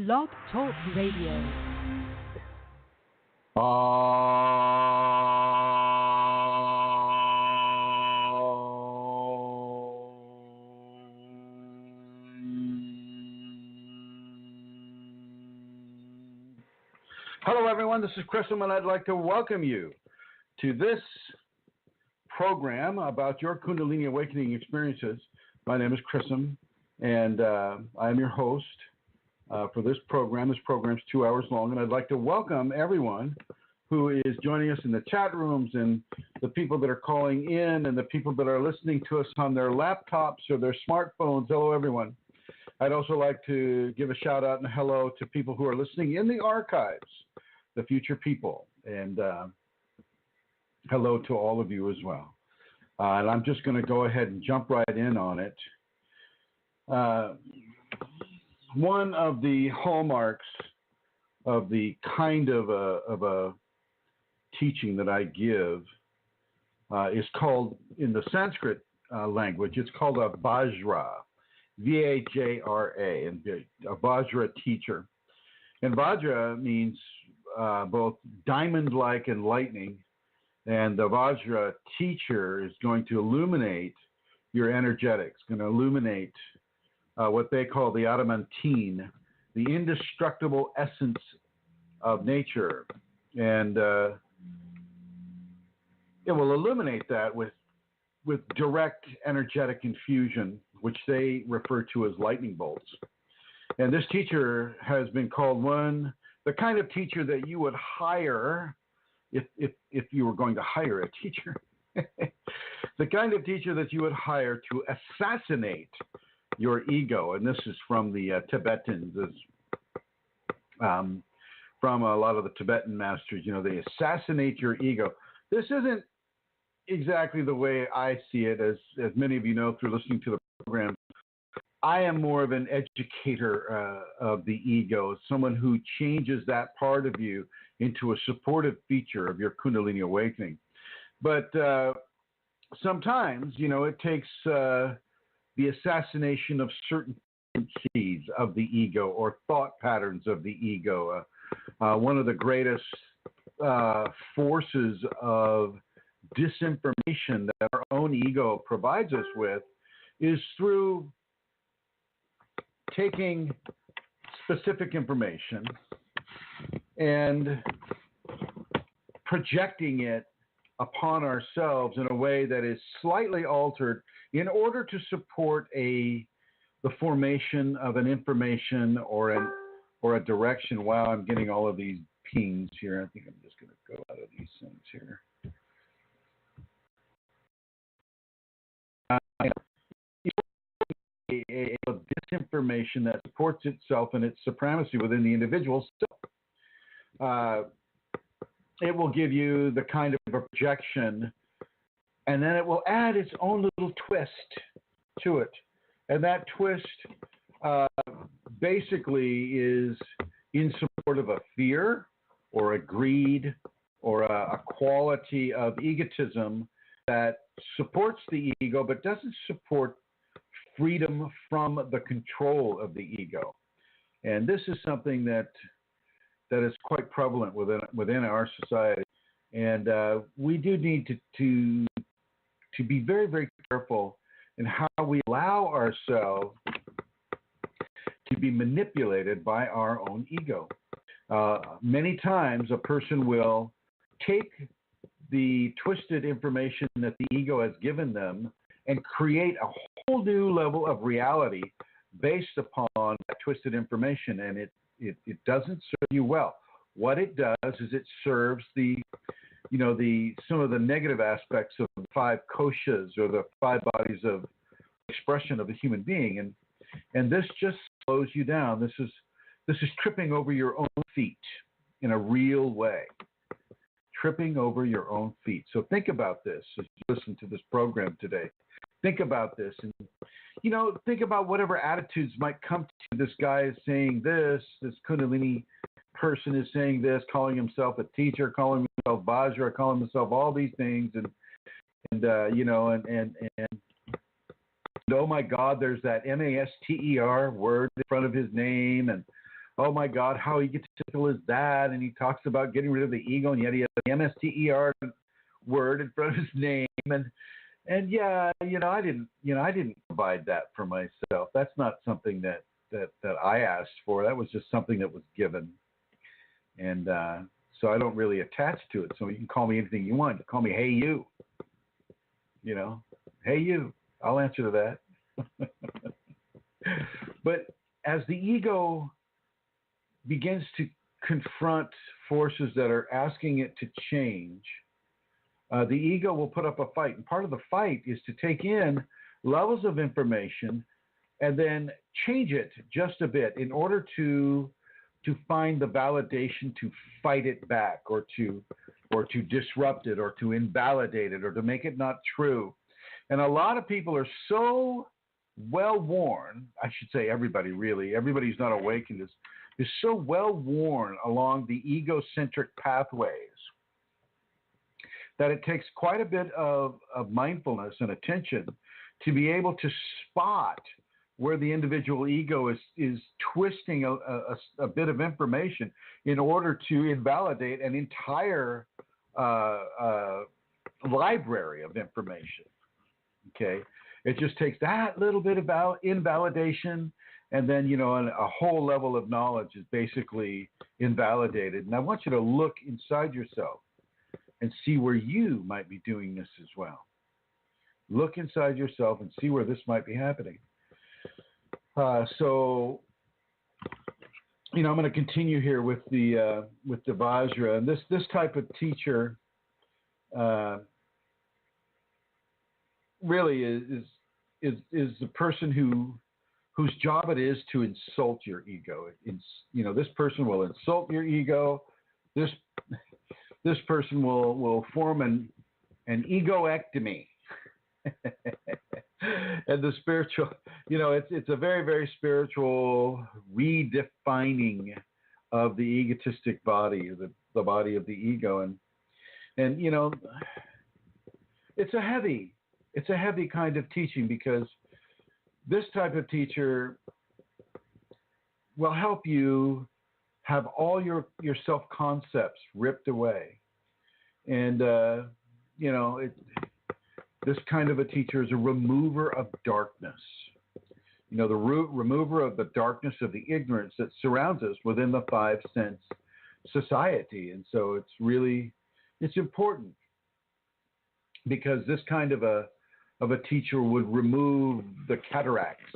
Blog Talk Radio. Hello, everyone. This is Chrism, and I'd like to welcome you to this program about your Kundalini awakening experiences. My name is Chrism, and I am your host for this program. This program is 2 hours long, and I'd like to welcome everyone who is joining us in the chat rooms and the people that are calling in and the people that are listening to us on their laptops or their smartphones. Hello, everyone. I'd also like to give a shout out and a hello to people who are listening in the archives, the future people, and hello to all of you as well. And I'm just going to go ahead and jump right in on it. One of the hallmarks of the kind of a teaching that I give is called, in the Sanskrit language, it's called a Vajra, V-A-J-R-A, and a Vajra teacher. And Vajra means both diamond-like and lightning, and the Vajra teacher is going to illuminate your energetics, going to illuminate what they call the adamantine, the indestructible essence of nature. And it will illuminate that with direct energetic infusion, which they refer to as lightning bolts. And this teacher has been called the kind of teacher that you would hire if you were going to hire a teacher. The kind of teacher that you would hire to assassinate your ego. And this is from the Tibetans, from a lot of the Tibetan masters. You know, they assassinate your ego. This isn't exactly the way I see it, as many of you know through listening to the program. I am more of an educator of the ego, someone who changes that part of you into a supportive feature of your Kundalini awakening. But sometimes, you know, it takes the assassination of certain tendencies of the ego or thought patterns of the ego. One of the greatest forces of disinformation that our own ego provides us with is through taking specific information and projecting it upon ourselves in a way that is slightly altered in order to support the formation of an information or a direction. Wow, I'm getting all of these pings here. I think I'm just going to go out of these things here. A disinformation that supports itself and its supremacy within the individual self. It will give you the kind of a projection, and then it will add its own little twist to it. And that twist basically is in support of a fear or a greed or a quality of egotism that supports the ego but doesn't support freedom from the control of the ego. And this is something that is quite prevalent within our society. And we do need to be very, very careful in how we allow ourselves to be manipulated by our own ego. Many times a person will take the twisted information that the ego has given them and create a whole new level of reality based upon that twisted information, and it doesn't serve you well. What it does is it serves some of the negative aspects of the 5 koshas, or the 5 bodies of expression of the human being, and this just slows you down. This is tripping over your own feet in a real way. Tripping over your own feet. So think about this as you listen to this program today. Think about this, and think about whatever attitudes might come to you. This guy is saying this Kundalini person is saying this, calling himself a teacher, calling himself Vajra, calling himself all these things, and oh my God, there's that master word in front of his name, and oh my God, how egotistical is that? And he talks about getting rid of the ego, and yet he has the MSTER word in front of his name. And yeah, I didn't provide that for myself. That's not something that I asked for. That was just something that was given. And so I don't really attach to it. So you can call me anything you want. Call me, hey, you. Hey, you. I'll answer to that. But as the ego begins to confront forces that are asking it to change, the ego will put up a fight. And part of the fight is to take in levels of information and then change it just a bit in order to find the validation to fight it back, or to disrupt it, or to invalidate it, or to make it not true. And a lot of people are so well worn, I should say everybody who's not awakened is so well worn along the egocentric pathways that it takes quite a bit of mindfulness and attention to be able to spot where the individual ego is twisting a bit of information in order to invalidate an entire library of information. Okay, it just takes that little bit of invalidation, and then a whole level of knowledge is basically invalidated. And I want you to look inside yourself and see where you might be doing this as well. Look inside yourself and see where this might be happening. So, I'm going to continue here with the Vajra, and this type of teacher really is the person whose job it is to insult your ego. This person will insult your ego. This person will form an egoectomy. And the spiritual, it's a very, very spiritual redefining of the egotistic body, the body of the ego. And it's a heavy kind of teaching, because this type of teacher will help you have all your self-concepts ripped away. And, this kind of a teacher is a remover of darkness. The remover of the darkness of the ignorance that surrounds us within the five sense society. And so it's important, because this kind of a teacher would remove the cataracts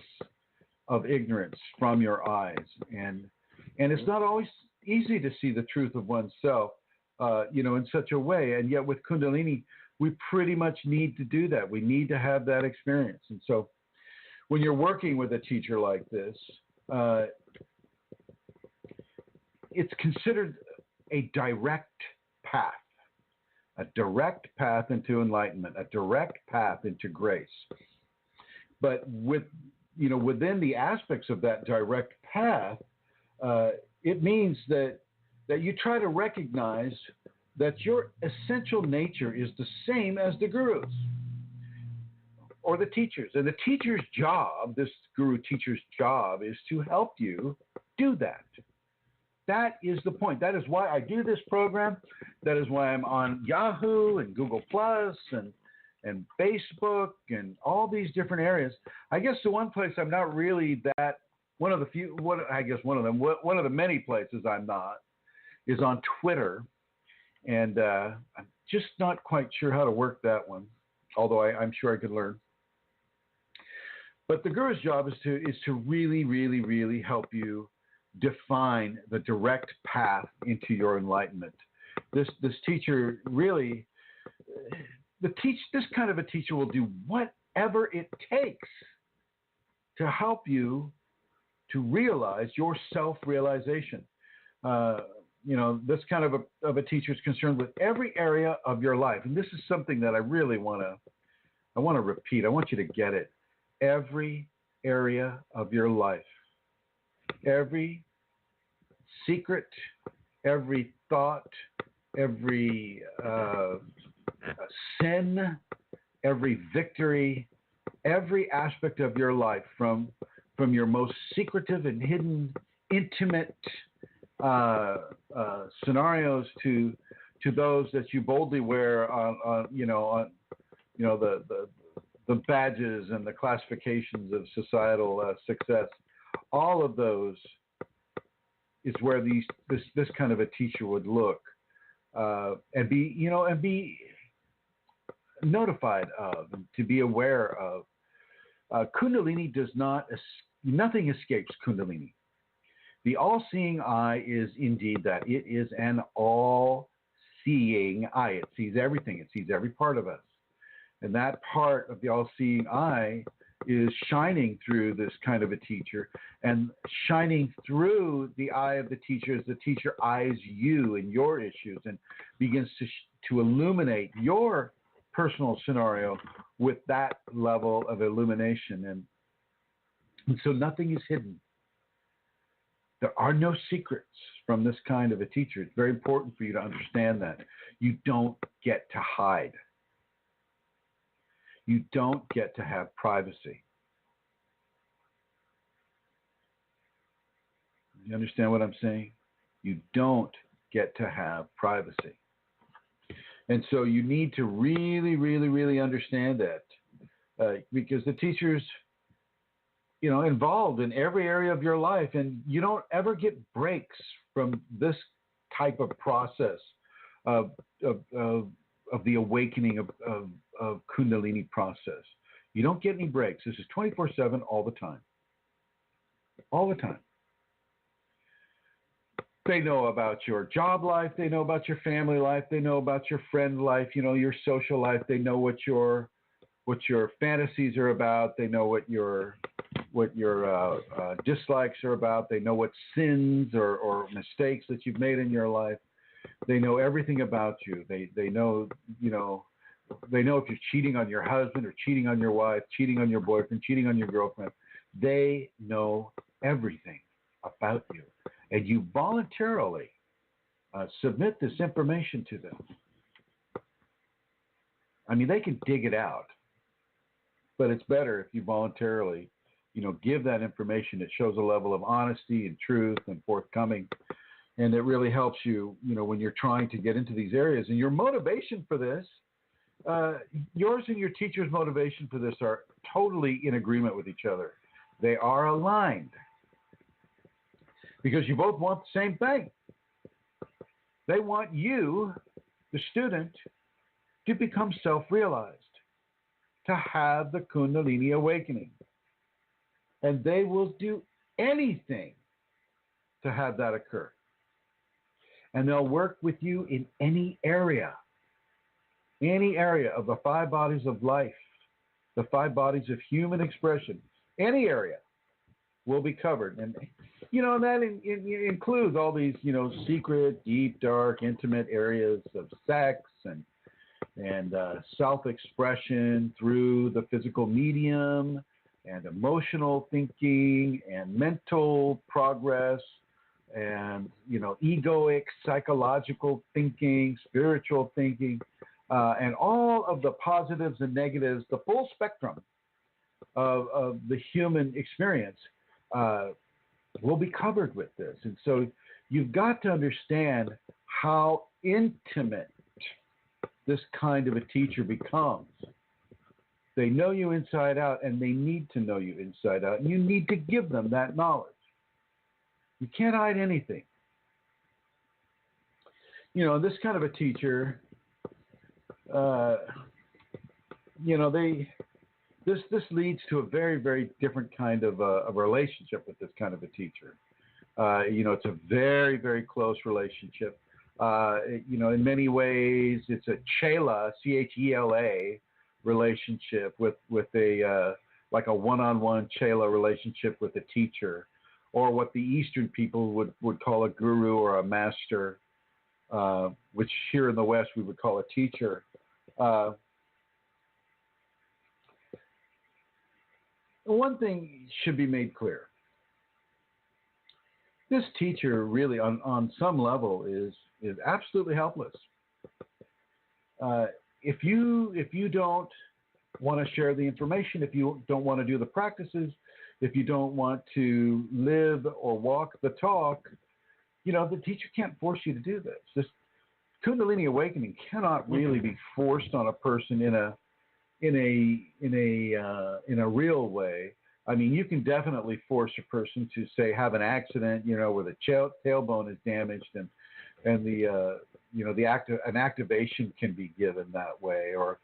of ignorance from your eyes. And it's not always easy to see the truth of oneself, in such a way. And yet with Kundalini, we pretty much need to do that. We need to have that experience. And so when you're working with a teacher like this, it's considered a direct path into enlightenment, a direct path into grace. But within the aspects of that direct path, it means that you try to recognize that your essential nature is the same as the guru's or the teacher's. And the teacher's job, this guru teacher's job, is to help you do that. That is the point. That is why I do this program. That is why I'm on Yahoo and Google Plus and Facebook and all these different areas. I guess the one place I'm not really that, one of the many places I'm not, is on Twitter. And I'm just not quite sure how to work that one, although I'm sure I could learn. But the guru's job is to really, really, really help you define the direct path into your enlightenment. This teacher really, this kind of a teacher will do whatever it takes to help you to realize your self-realization. This kind of a teacher is concerned with every area of your life. And this is something that I really want to repeat. I want you to get it. Every area of your life. Every secret, every thought, every sin, every victory, every aspect of your life, from your most secretive and hidden intimate scenarios to those that you boldly wear on the badges and the classifications of societal success. All of those is where this kind of a teacher would look and be notified of, and to be aware of. Kundalini does not. Nothing escapes Kundalini. The all-seeing eye is indeed that. It is an all-seeing eye. It sees everything. It sees every part of us. And that part of the all-seeing eye is shining through this kind of a teacher, and shining through the eye of the teacher as the teacher eyes you and your issues and begins to illuminate your personal scenario with that level of illumination. And so nothing is hidden. There are no secrets from this kind of a teacher. It's very important for you to understand that. You don't get to hide. You don't get to have privacy. You understand what I'm saying? You don't get to have privacy. And so you need to really, really, really understand that because the teacher's involved in every area of your life, and you don't ever get breaks from this type of process of the awakening of Kundalini process. You don't get any breaks. This is 24/7 all the time. All the time. They know about your job life. They know about your family life. They know about your friend life, your social life. They know what your fantasies are about. They know what your dislikes are about. They know what sins or mistakes that you've made in your life. They know everything about you. They know, they know if you're cheating on your husband or cheating on your wife, cheating on your boyfriend, cheating on your girlfriend. They know everything about you. And you voluntarily submit this information to them. I mean, they can dig it out, but it's better if you voluntarily give that information. It shows a level of honesty and truth and forthcoming. And it really helps you, when you're trying to get into these areas. And your motivation for this, yours and your teacher's motivation for this are totally in agreement with each other. They are aligned because you both want the same thing. They want you, the student, to become self-realized, to have the Kundalini awakening. And they will do anything to have that occur. And they'll work with you in any area of the 5 bodies of life, the 5 bodies of human expression. Any area will be covered. And, that includes all these, secret, deep, dark, intimate areas of sex and self-expression through the physical medium, and emotional thinking, and mental progress, and egoic, psychological thinking, spiritual thinking, and all of the positives and negatives, the full spectrum of the human experience will be covered with this. And so you've got to understand how intimate this kind of a teacher becomes. They know you inside out, and they need to know you inside out. And you need to give them that knowledge. You can't hide anything. This kind of a teacher, this leads to a very, very different kind of a relationship with this kind of a teacher. It's a very, very close relationship. In many ways, it's a chela, Chela, relationship with a like a one-on-one chela relationship with a teacher, or what the Eastern people would call a guru or a master, which here in the West we would call a teacher. One thing should be made clear. This teacher really on some level is absolutely helpless. If you don't want to share the information, if you don't want to do the practices, if you don't want to live or walk the talk, the teacher can't force you to do this. This Kundalini awakening cannot really be forced on a person in a real way. I mean, you can definitely force a person to say have an accident, where the tailbone is damaged, and an activation can be given that way, or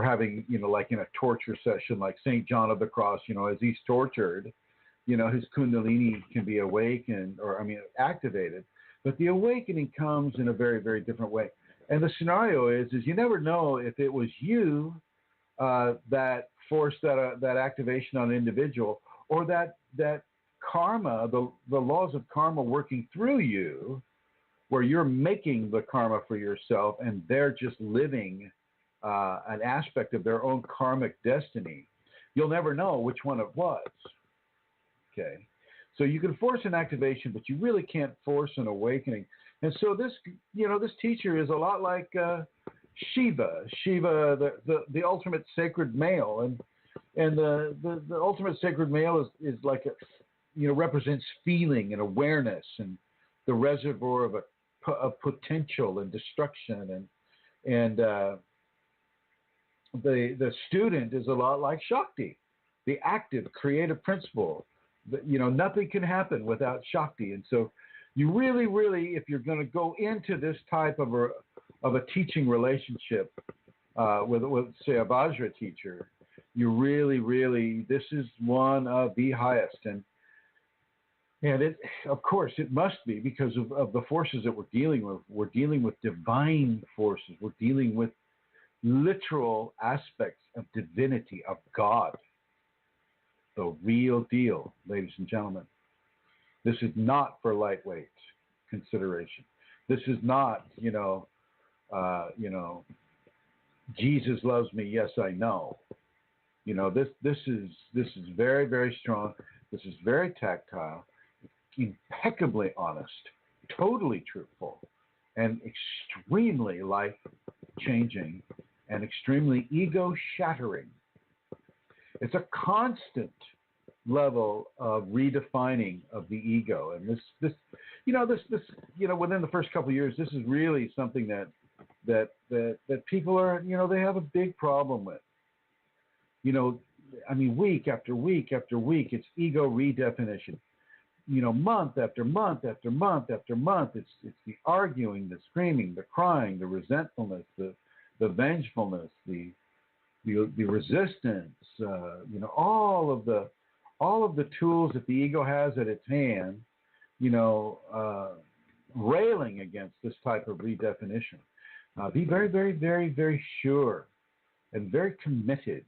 having, like in a torture session, like St. John of the Cross, as he's tortured, his Kundalini can be awakened, activated. But the awakening comes in a very, very different way. And the scenario is you never know if it was you that forced that activation on an individual, or that karma, the laws of karma working through you, where you're making the karma for yourself and they're just living an aspect of their own karmic destiny. You'll never know which one it was. Okay. So you can force an activation, but you really can't force an awakening. And so this teacher is a lot like Shiva, the ultimate sacred male, and the ultimate sacred male is like represents feeling and awareness and the reservoir of potential and destruction, and the student is a lot like Shakti, the active creative principle. Nothing can happen without Shakti, and so you really, if you're going to go into this type of a teaching relationship with say a Vajra teacher, you really, this is one of the highest, and it, of course, it must be because of the forces that we're dealing with. We're dealing with divine forces. We're dealing with literal aspects of divinity, of God. The real deal, ladies and gentlemen. This is not for lightweight consideration. This is not, Jesus loves me, yes, I know. This is very, very strong. This is very tactile, impeccably honest, totally truthful, and extremely life-changing and extremely ego-shattering. It's a constant level of redefining of the ego, and this within the first couple of years, this is really something that people are, they have a big problem with. Week after week after week, it's ego redefinition. Month after month after month after month, it's the arguing, the screaming, the crying, the resentfulness, the vengefulness, the resistance, all of the tools that the ego has at its hand, railing against this type of redefinition. Be very, very, very, very sure and very committed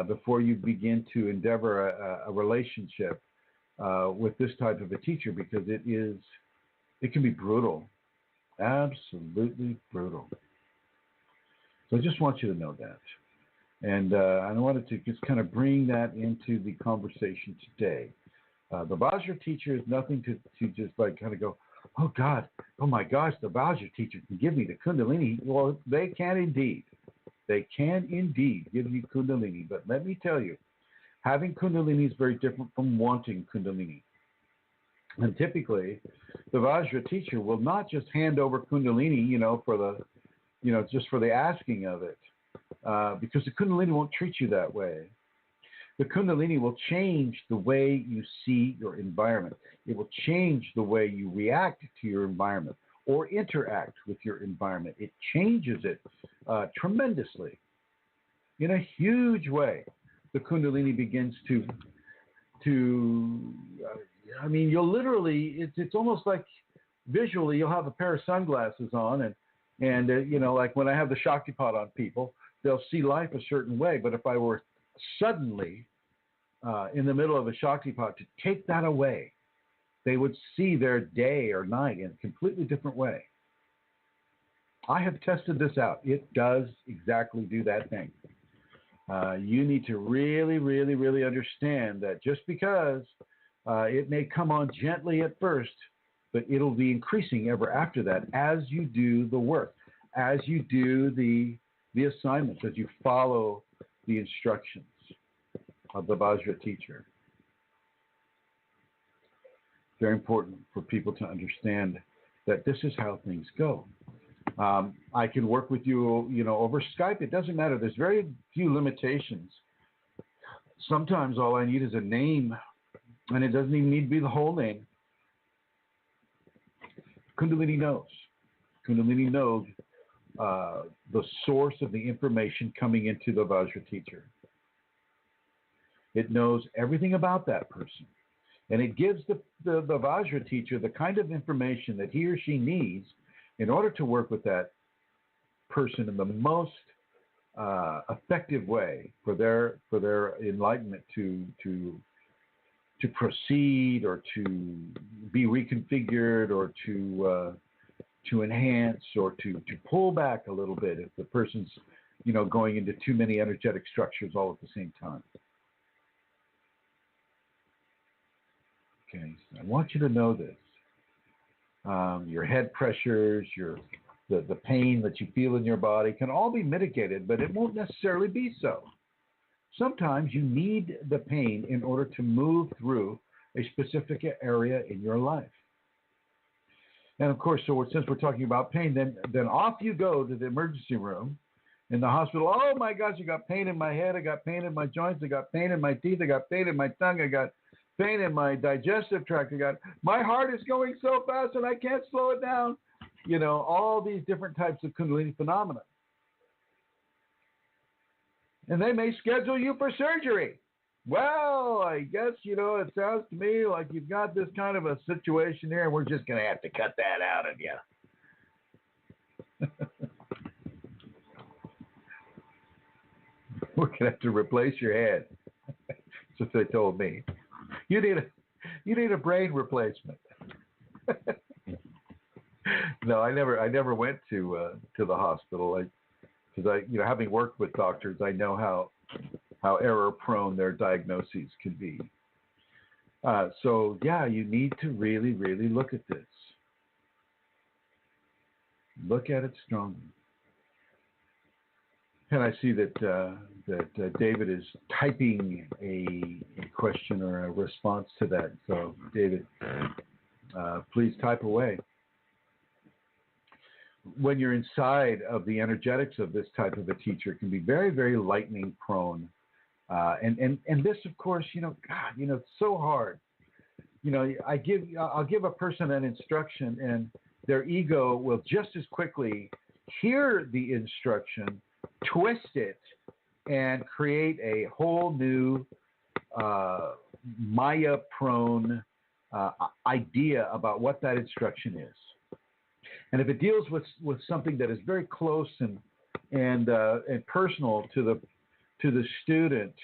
before you begin to endeavor a relationship with this type of a teacher, because it can be brutal, absolutely brutal. So I just want you to know that. And I wanted to just kind of bring that into the conversation today. The Vajra teacher is nothing to just like kind of go, oh God, oh my gosh, the Vajra teacher can give me the Kundalini. Well, they can indeed. They can indeed give you Kundalini. But let me tell you, having Kundalini is very different from wanting Kundalini. And typically, the Vajra teacher will not just hand over Kundalini, just for the asking of it. Because the Kundalini won't treat you that way. The Kundalini will change the way you see your environment. It will change the way you react to your environment or interact with your environment. It changes it tremendously. In a huge way, the Kundalini begins to you'll literally, it's almost like visually you'll have a pair of sunglasses on and like when I have the Shaktipat on people, they'll see life a certain way. But if I were suddenly in the middle of a Shaktipat to take that away, they would see their day or night in a completely different way. I have tested this out. It does exactly do that thing. You need to really, really, really understand that just because it may come on gently at first, but it'll be increasing ever after that as you do the work, as you do the assignments, as you follow the instructions of the Vajra teacher. very important for people to understand that this is how things go. I can work with you, over Skype. It doesn't matter. There's very few limitations. Sometimes all I need is a name, and it doesn't even need to be the whole name. Kundalini knows. Kundalini knows the source of the information coming into the Vajra teacher. It knows everything about that person. And it gives the Vajra teacher the kind of information that he or she needs in order to work with that person in the most effective way for their enlightenment to proceed, or to be reconfigured, or to enhance, or to pull back a little bit if the person's going into too many energetic structures all at the same time. Okay, so I want you to know this. Your head pressures, the pain that you feel in your body can all be mitigated, but it won't necessarily be so. Sometimes you need the pain in order to move through a specific area in your life. And of course, so since we're talking about pain, then off you go to the emergency room in the hospital. Oh my gosh, I got pain in my head, I got pain in my joints, I got pain in my teeth, I got pain in my tongue, I got pain in my digestive tract, my heart is going so fast and I can't slow it down. All these different types of Kundalini phenomena. And they may schedule you for surgery. Well, I guess, it sounds to me like you've got this kind of a situation here, and we're just going to have to cut that out of you. We're going to have to replace your head. That's what they told me. You need a brain replacement. No, I never went to the hospital. Because having worked with doctors, I know how error prone their diagnoses can be. So yeah, you need to really, really look at this. Look at it strongly. And I see that David is typing a question or a response to that. So David, please type away. When you're inside of the energetics of this type of a teacher, it can be very, very lightning prone. And this, of course, God, it's so hard. I'll give a person an instruction, and their ego will just as quickly hear the instruction, twist it, and create a whole new Maya-prone idea about what that instruction is. And if it deals with something that is very close and personal to the student,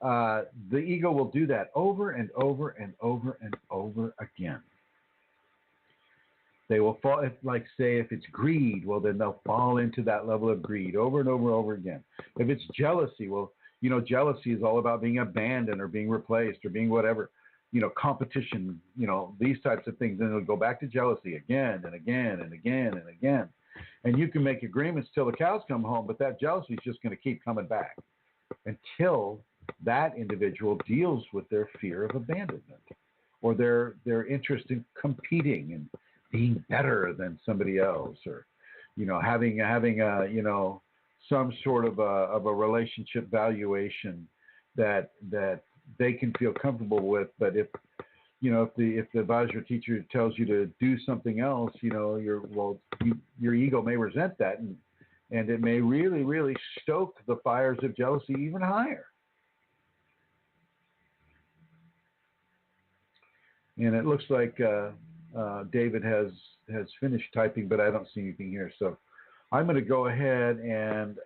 the ego will do that over and over and over and over again. They will fall, if it's greed, well, then they'll fall into that level of greed over and over and over again. If it's jealousy, well, jealousy is all about being abandoned or being replaced or being whatever. Competition, these types of things. Then it'll go back to jealousy again and again and again and again. And you can make agreements till the cows come home, but that jealousy is just going to keep coming back until that individual deals with their fear of abandonment or their interest in competing and being better than somebody else, or having some sort of a relationship valuation that they can feel comfortable with. But if the Vajra teacher tells you to do something else, your ego may resent that, and it may really, really stoke the fires of jealousy even higher. And it looks like David has finished typing, but I don't see anything here. So I'm going to go ahead and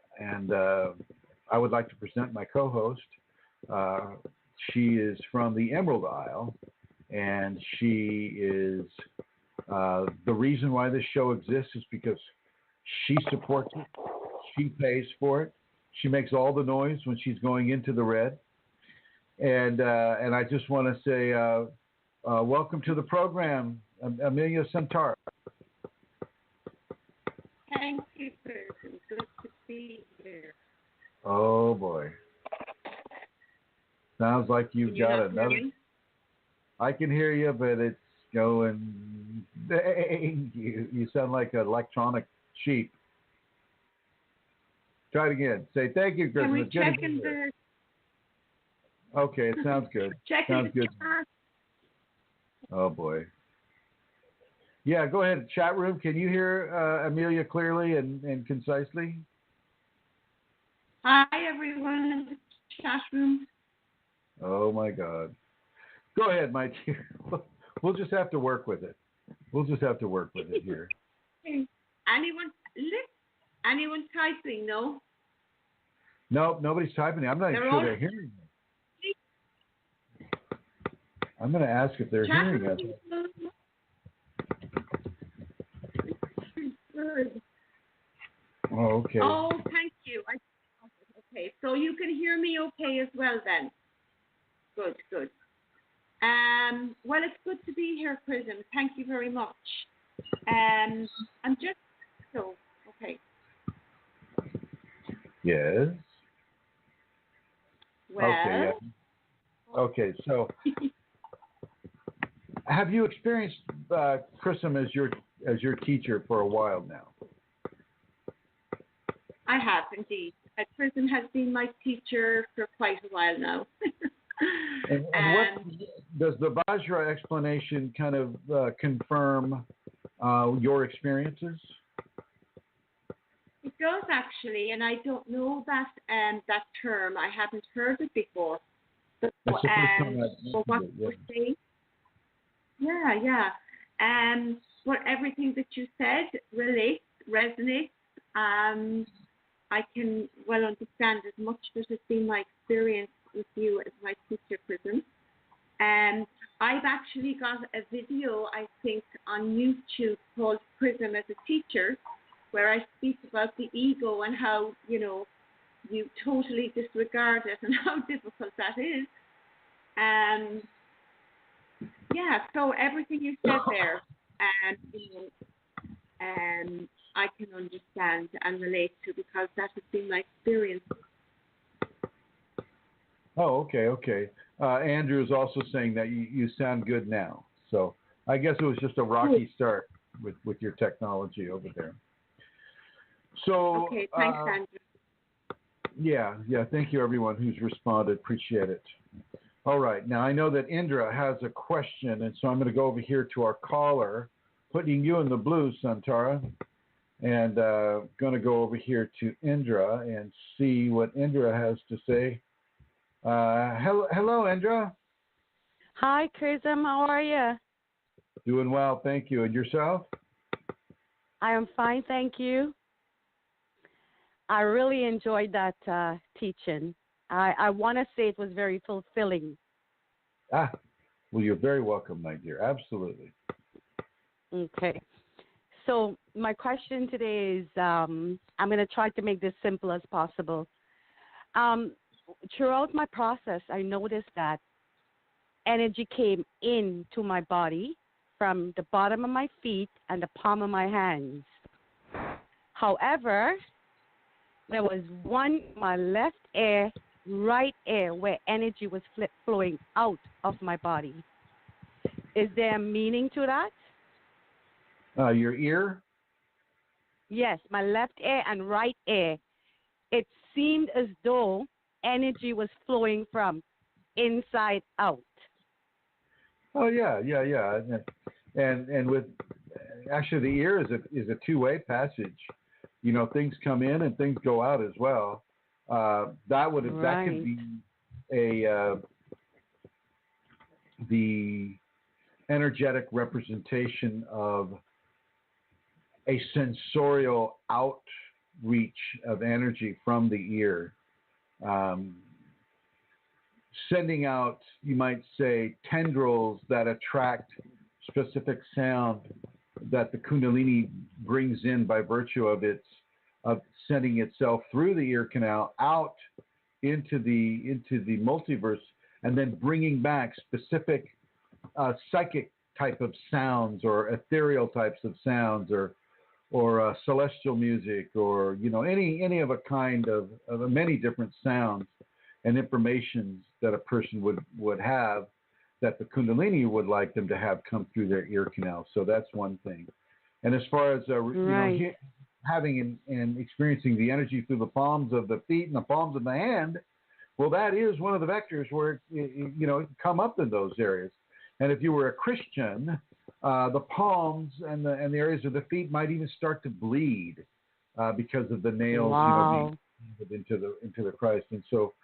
I would like to present my co-host. She is from the Emerald Isle, and she is the reason why this show exists is because she supports it. She pays for it. She makes all the noise when she's going into the red. And I just want to say welcome to the program, Amelia Centaur. Thank you, Chrism. Good to be here. Oh, boy. Sounds like you've got another. I can hear you, but going, thank you. You sound like an electronic sheep. Try it again. Say thank you, Can Chrism. we It's good check to be in here. the Okay, it sounds good. check in Sounds the good. chat? Oh boy. Yeah, go ahead. Chat room. Can you hear Amelia clearly and concisely? Hi everyone in the chat room. Oh my God. Go ahead, my dear. We'll just have to work with it. We'll just have to work with it here. Anyone typing? No. Nope, nobody's typing it. I'm not even sure they're hearing it. I'm going to ask if they're hearing us. Good. Oh, okay. Oh, thank you. Okay, so you can hear me okay as well then. Good, good. Well, it's good to be here, Chrism. Thank you very much. I'm just so okay. Yes. Well. Okay. Yeah. Okay. So, have you experienced Chrism as your teacher for a while now? I have indeed. Chrism has been my teacher for quite a while now. And what does the Vajra explanation kind of confirm your experiences? It does actually, and I don't know that that term. I haven't heard it before. So, That's the first time so what you're saying? Yeah. What everything that you said resonates. I can well understand as much as has been my experience with you as my teacher, Chrism. I've actually got a video, I think, on YouTube called Chrism as a Teacher, where I speak about the ego and how, you totally disregard it and how difficult that is. So everything you said there, I can understand and relate to because that has been my experience. Oh, okay. Andrew is also saying that you sound good now. So I guess it was just a rocky start with your technology over there. So okay, thanks, Andrew. Yeah. Thank you, everyone who's responded. Appreciate it. All right. Now I know that Indra has a question, and so I'm going to go over here to our caller, putting you in the blue, Santara, and going to go over here to Indra and see what Indra has to say. Hello, Indra. Hi, Chrism. How are you? Doing well, thank you. And yourself? I am fine, thank you. I really enjoyed that teaching. I want to say it was very fulfilling. Well, you're very welcome, my dear. Absolutely. Okay. So my question today is, I'm going to try to make this simple as possible. Throughout my process, I noticed that energy came into my body from the bottom of my feet and the palm of my hands. However, there was my left ear, right ear, where energy was flowing out of my body. Is there a meaning to that? Your ear? Yes, my left ear and right ear. It seemed as though energy was flowing from inside out. Oh yeah. And with actually the ear is a two-way passage. Things come in and things go out as well. That could be the energetic representation of a sensorial outreach of energy from the ear. Sending out, you might say, tendrils that attract specific sound that the Kundalini brings in by virtue of sending itself through the ear canal out into the multiverse, and then bringing back specific psychic type of sounds or ethereal types of sounds or celestial music or any of a kind of many different sounds and informations that a person would have that the Kundalini would like them to have come through their ear canal. So that's one thing. And as far as having and experiencing the energy through the palms of the feet and the palms of the hand, well, that is one of the vectors where it can come up in those areas. And if you were a Christian, the palms and the areas of the feet might even start to bleed because of the nails, being into the Christ. And so,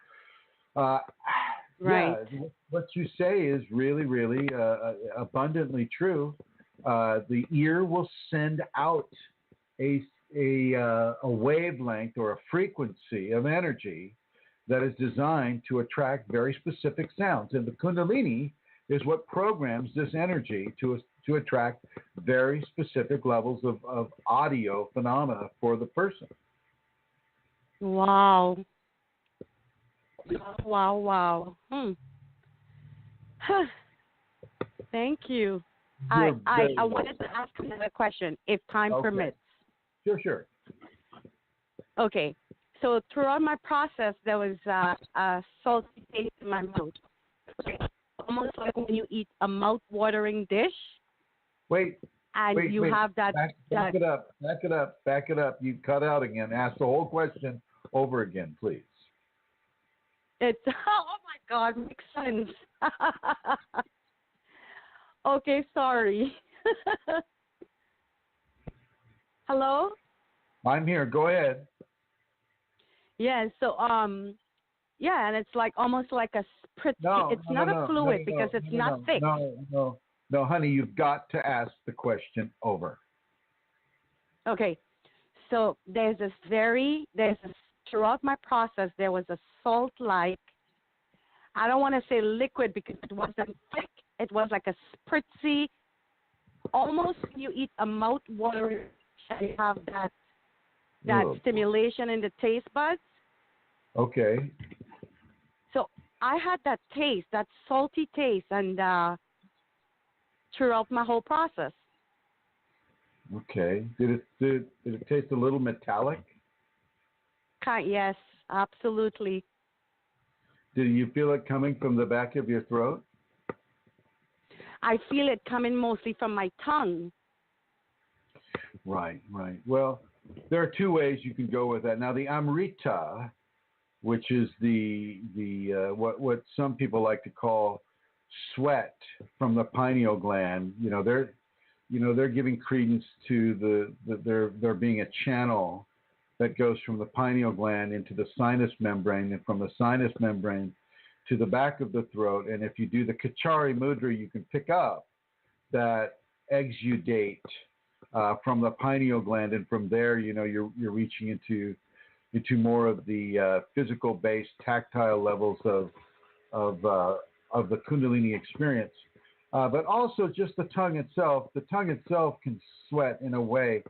what you say is really, really abundantly true. The ear will send out a wavelength or a frequency of energy that is designed to attract very specific sounds. And the Kundalini is what programs this energy to attract very specific levels of audio phenomena for the person. Wow. Wow. Thank you. I wanted to ask another question, if time permits. Sure. Okay. So throughout my process, there was a salty taste in my mouth. Almost like when you eat a mouth-watering dish. Wait. Have that. Back it up. You cut out again. Ask the whole question over again, please. It's, oh my God, makes sense. Okay, sorry. Hello? I'm here. Go ahead. Yeah, so and it's like almost like a spritz. It's not a fluid because it's not thick. No, honey, you've got to ask the question over. Okay, so throughout my process, there was a salt-like, I don't want to say liquid because it wasn't thick. It was like a spritzy, almost when you eat a mouth-watering, you have that stimulation in the taste buds. Okay. So I had that taste, that salty taste, and throughout my whole process. Okay. Did it taste a little metallic? Yes, absolutely. Did you feel it coming from the back of your throat? I feel it coming mostly from my tongue. Right. Well, there are two ways you can go with that. Now, the Amrita, which is the what some people like to call sweat from the pineal gland, they're giving credence to there being a channel that goes from the pineal gland into the sinus membrane, and from the sinus membrane to the back of the throat. And if you do the Kachari Mudra, you can pick up that exudate from the pineal gland, and from there, you're reaching into more of the physical-based, tactile levels of the Kundalini experience. But also just the tongue itself. The tongue itself can sweat in a way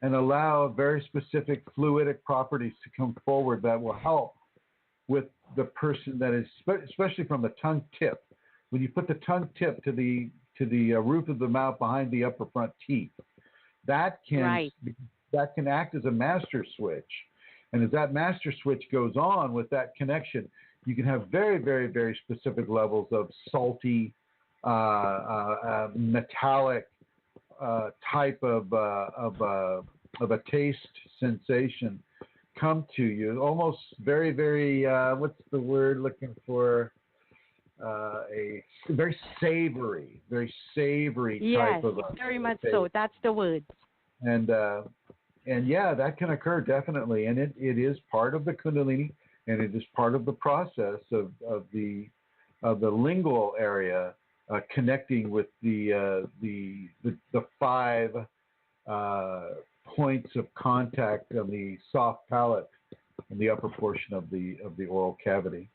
and allow very specific fluidic properties to come forward that will help with the person that is, especially from the tongue tip. When you put the tongue tip to the roof of the mouth behind the upper front teeth, that can act as a master switch. And as that master switch goes on with that connection, you can have very, very, very specific levels of salty, metallic type of a taste sensation come to you. Almost very, very, what's the word looking for? A very savory type of. Yes, very much so. That's the word. And yeah, that can occur definitely, and it is part of the Kundalini, and it is part of the process of the lingual area connecting with the 5 points of contact on the soft palate in the upper portion of the oral cavity.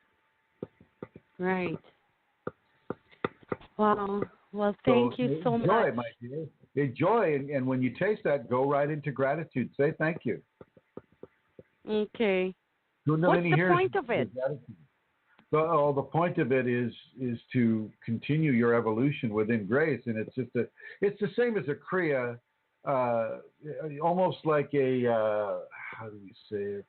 Right. Wow. Well, thank you so much. Enjoy, my dear. Enjoy, and when you taste that, go right into gratitude. Say thank you. Okay. Kundalini, what's the point of it? The point of it is to continue your evolution within grace, and it's the same as a kriya, almost like a how do we say it?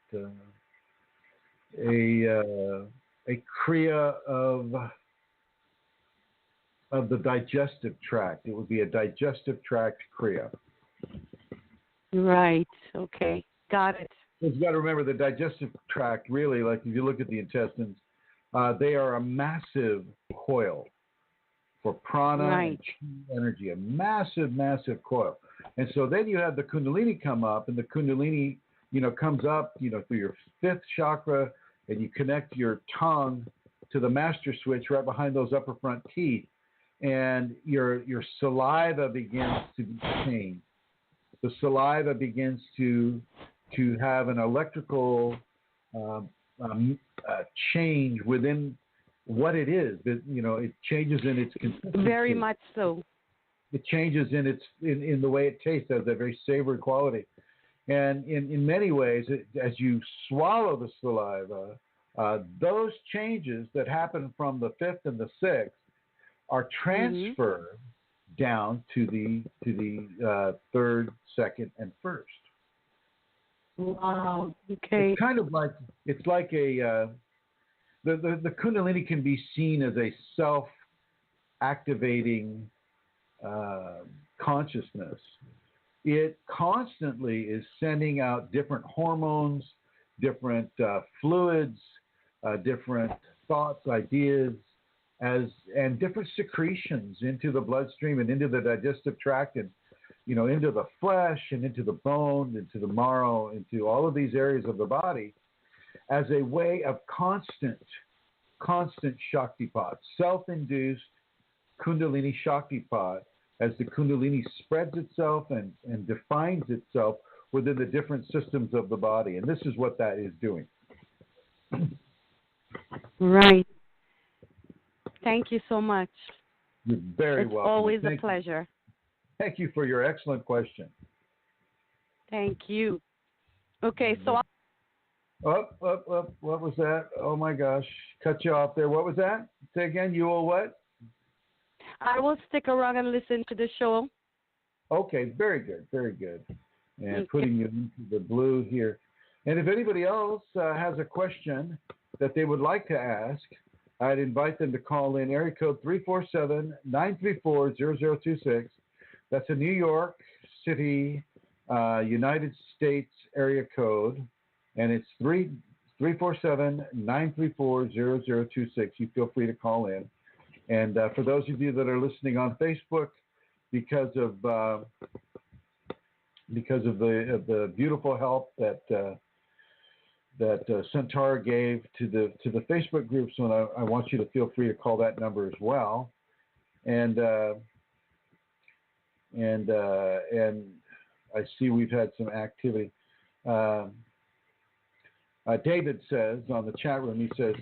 A kriya of of the digestive tract. It would be a digestive tract kriya. Right. Okay. Got it. You've got to remember the digestive tract, really, like if you look at the intestines, they are a massive coil for prana Right. and chi energy, a massive, massive coil. And so then you have the Kundalini come up, and the Kundalini, comes up, through your fifth chakra, and you connect your tongue to the master switch right behind those upper front teeth, and your saliva begins to be changed. The saliva begins to have an electrical change within what it is. It changes in its consistency. Very much so. It changes in the way it tastes, has a very savory quality. And in many ways, as you swallow the saliva, those changes that happen from the fifth and the sixth are transferred down to the third, second, and first. Wow. Okay. It's kind of like the Kundalini can be seen as a self-activating consciousness. It constantly is sending out different hormones, different fluids, different thoughts, ideas, and different secretions into the bloodstream and into the digestive tract, and into the flesh and into the bone, into the marrow, into all of these areas of the body, as a way of constant Shaktipat, self-induced Kundalini Shaktipat, as the Kundalini spreads itself and defines itself within the different systems of the body. And this is what that is doing. Right. Thank you so much. You're very welcome. It's always a pleasure. Thank you for your excellent question. Thank you. Okay, so... What was that? Oh, my gosh. Cut you off there. What was that? Say again, you will what? I will stick around and listen to the show. Okay, very good, very good. And putting you into the blue here. And if anybody else has a question that they would like to ask, I'd invite them to call in area code 347-934-0026. That's a New York City, United States area code, and it's 347-934-0026. You feel free to call in. And for those of you that are listening on Facebook, because of the beautiful help that Centaur gave to the Facebook group, so I want you to feel free to call that number as well. And I see we've had some activity. David says on the chat room, he says,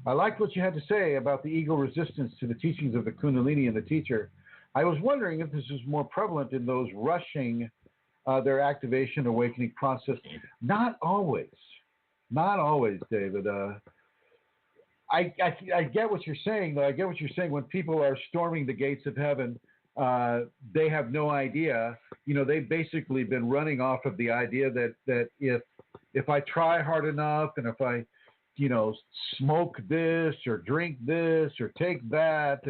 I like what you had to say about the ego resistance to the teachings of the Kundalini and the teacher. I was wondering if this is more prevalent in those rushing their activation awakening process. Not always, David. I get what you're saying, though. I get what you're saying. When people are storming the gates of heaven, they have no idea. They've basically been running off of the idea that if I try hard enough and if I, smoke this or drink this or take that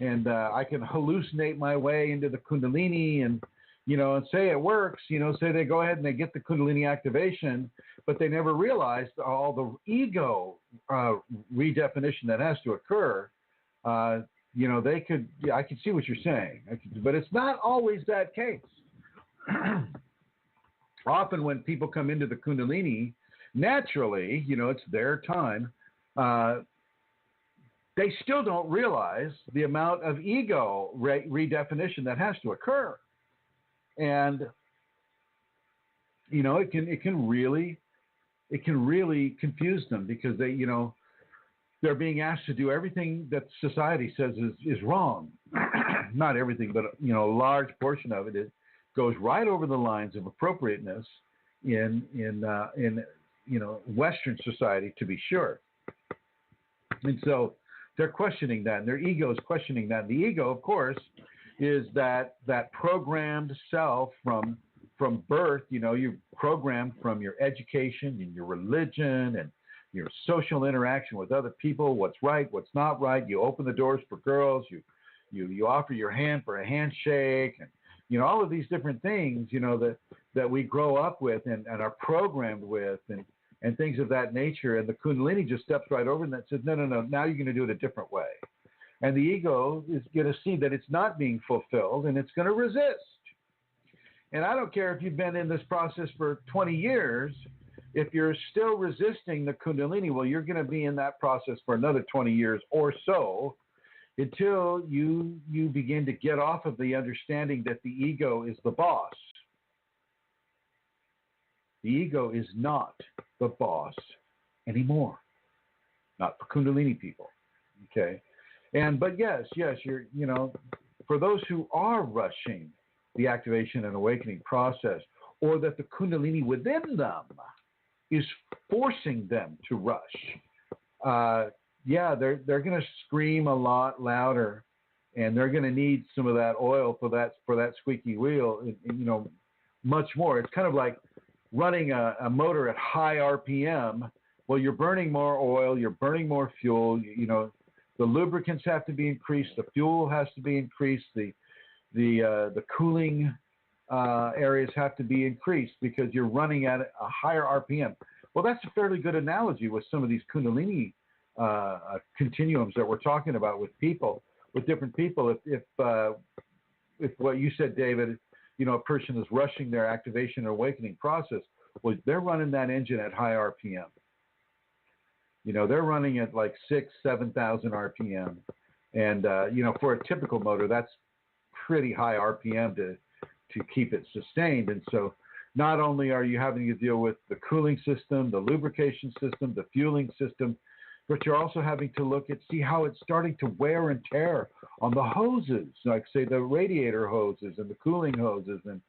and I can hallucinate my way into the Kundalini and say it works, say they go ahead and they get the Kundalini activation, but they never realized all the ego redefinition that has to occur. I can see what you're saying, but it's not always that case. Often when people come into the Kundalini, naturally, it's their time, they still don't realize the amount of ego redefinition that has to occur. And, it can really confuse them because they're being asked to do everything that society says is wrong. Not everything, but, a large portion of it goes right over the lines of appropriateness in Western society, to be sure. And so they're questioning that, and their ego is questioning that. The ego, of course, is that programmed self from birth. You're programmed from your education and your religion and your social interaction with other people, what's right, what's not right. You open the doors for girls, You offer your hand for a handshake, and all of these different things that we grow up with and are programmed with, and things of that nature. And the Kundalini just steps right over and says, no, now you're going to do it a different way. And the ego is going to see that it's not being fulfilled, and it's going to resist. And I don't care if you've been in this process for 20 years, if you're still resisting the Kundalini, well, you're going to be in that process for another 20 years or so, until you begin to get off of the understanding that the ego is the boss. The ego is not the boss anymore. Not for Kundalini people. Okay? But yes, you're, for those who are rushing the activation and awakening process, or that the Kundalini within them is forcing them to rush, they're going to scream a lot louder, and they're going to need some of that oil for that squeaky wheel, much more. It's kind of like running a motor at high RPM. Well, you're burning more oil, you're burning more fuel, the lubricants have to be increased, the fuel has to be increased, the cooling areas have to be increased because you're running at a higher RPM. Well, that's a fairly good analogy with some of these Kundalini continuums that we're talking about with different people. If what you said, David, a person is rushing their activation or awakening process, well, they're running that engine at high RPM. They're running at like 7,000 RPM. And, for a typical motor, that's pretty high RPM to keep it sustained. And so not only are you having to deal with the cooling system, the lubrication system, the fueling system, but you're also having to see how it's starting to wear and tear on the hoses, like say the radiator hoses and the cooling hoses. And,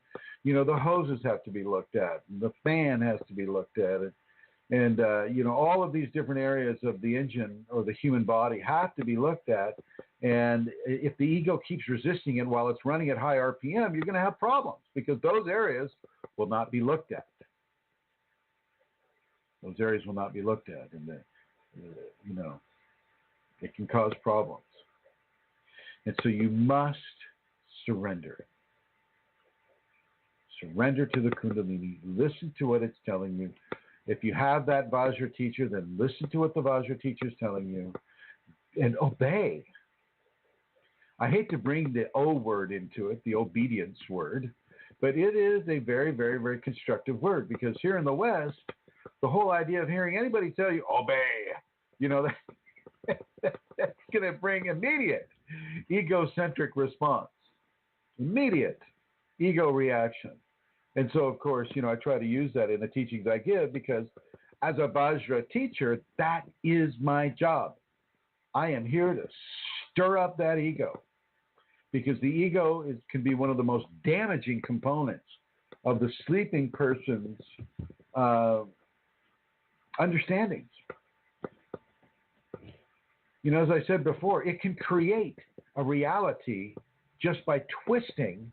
the hoses have to be looked at, and the fan has to be looked at. And all of these different areas of the engine or the human body have to be looked at. And if the ego keeps resisting it while it's running at high RPM, you're going to have problems because those areas will not be looked at. Those areas will not be looked at. And, it can cause problems. And so you must surrender. Surrender to the Kundalini. Listen to what it's telling you. If you have that Vajra teacher, then listen to what the Vajra teacher is telling you and obey. I hate to bring the O word into it, the obedience word, but it is a very, very, very constructive word because here in the West, the whole idea of hearing anybody tell you, obey, that's going to bring immediate egocentric response, immediate ego reaction. And so, of course, I try to use that in the teachings I give because as a Vajra teacher, that is my job. I am here to stir up that ego because the ego can be one of the most damaging components of the sleeping person's understandings. As I said before, it can create a reality just by twisting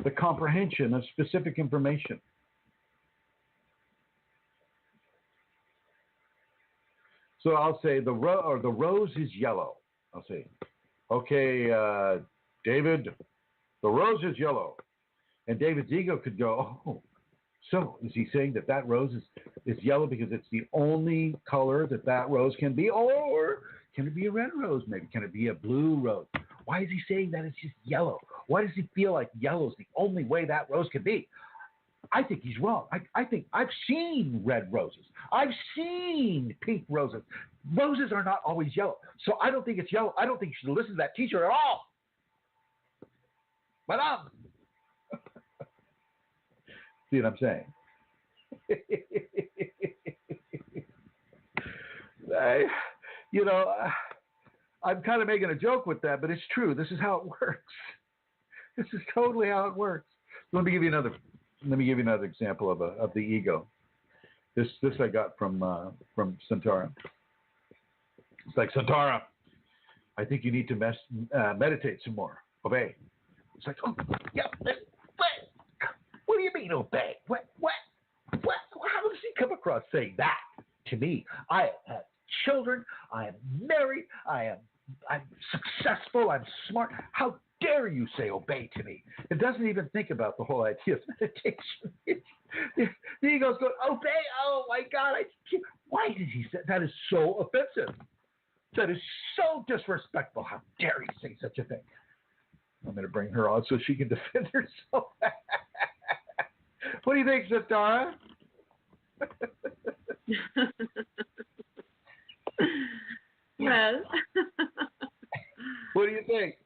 the comprehension of specific information. So I'll say the rose is yellow. I'll say, okay, David, the rose is yellow. And David's ego could go, oh, so is he saying that rose is yellow because it's the only color that rose can be? Or can it be a red rose maybe? Can it be a blue rose? Why is he saying that it's just yellow? Why does he feel like yellow is the only way that rose can be? I think he's wrong. I think I've seen red roses. I've seen pink roses. Roses are not always yellow. So I don't think it's yellow. I don't think you should listen to that teacher at all. But see what I'm saying? I'm kind of making a joke with that, but it's true. This is how it works. This is totally how it works. Let me give you another example of the ego. This I got from Santara. It's like, Santara, I think you need to meditate some more. Obey. It's like, oh, yeah, what do you mean obey? What? How does he come across saying that to me? I have children. I am married. I'm successful, I'm smart. How dare you say obey to me? It doesn't even think about the whole idea of meditation. The ego's going, obey? Oh my God, I can't. Why did he say that? Is so offensive. That is so disrespectful. How dare you say such a thing? I'm going to bring her on so she can defend herself. What do you think, Satara? Well, What do you think?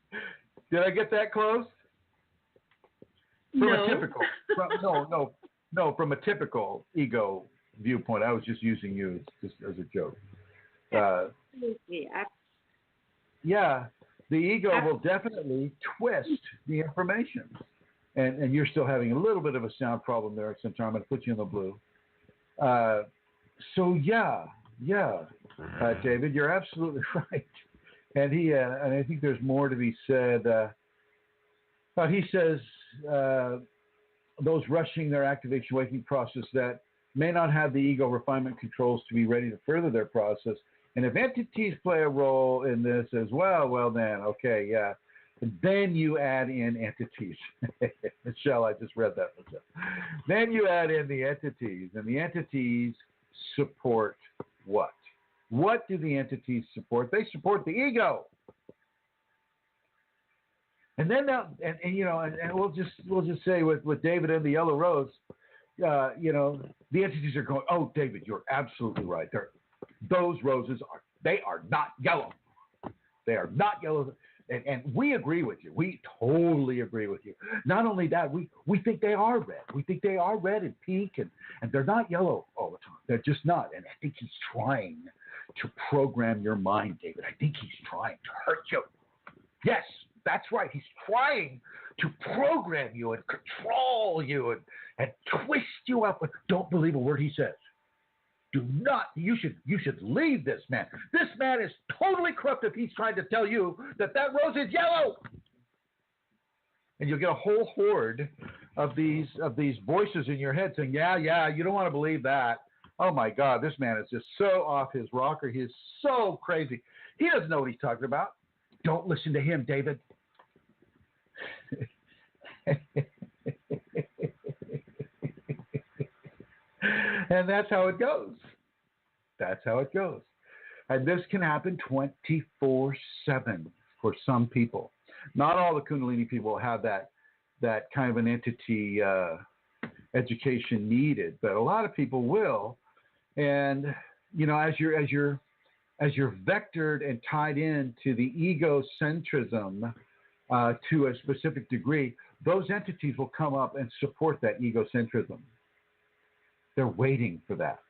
Did I get that close? From no. a typical, from a typical ego viewpoint. I was just using you just as a joke. Absolutely. Yeah, the ego will definitely twist the information. And you're still having a little bit of a sound problem there, Centaur. I'm going to put you in the blue. So David, you're absolutely right. And and I think there's more to be said. He says those rushing their activation waking process that may not have the ego refinement controls to be ready to further their process. And if entities play a role in this as well then, okay, yeah. And then you add in entities. Michelle, I just read that. Michelle. Then you add in the entities, and the entities support what? What do the entities support? They support the ego. And then we'll just say with David and the Yellow Rose, the entities are going, oh, David, you're absolutely right. Those roses are not yellow. They are not yellow. And we agree with you. We totally agree with you. Not only that, we think they are red. We think they are red and pink, and they're not yellow all the time. They're just not. And I think he's trying to program your mind, David. I think he's trying to hurt you. Yes, that's right. He's trying to program you and control you and twist you up. Don't believe a word he says. Do not. You should leave this man. This man is totally corrupt if he's trying to tell you that rose is yellow. And you'll get a whole horde of these voices in your head saying, yeah, you don't want to believe that. Oh my God, this man is just so off his rocker. He is so crazy. He doesn't know what he's talking about. Don't listen to him, David. And that's how it goes. That's how it goes. And this can happen 24/7 for some people. Not all the Kundalini people have that kind of an entity education needed, but a lot of people will. And as you're vectored and tied into the egocentrism to a specific degree, those entities will come up and support that egocentrism. They're waiting for that.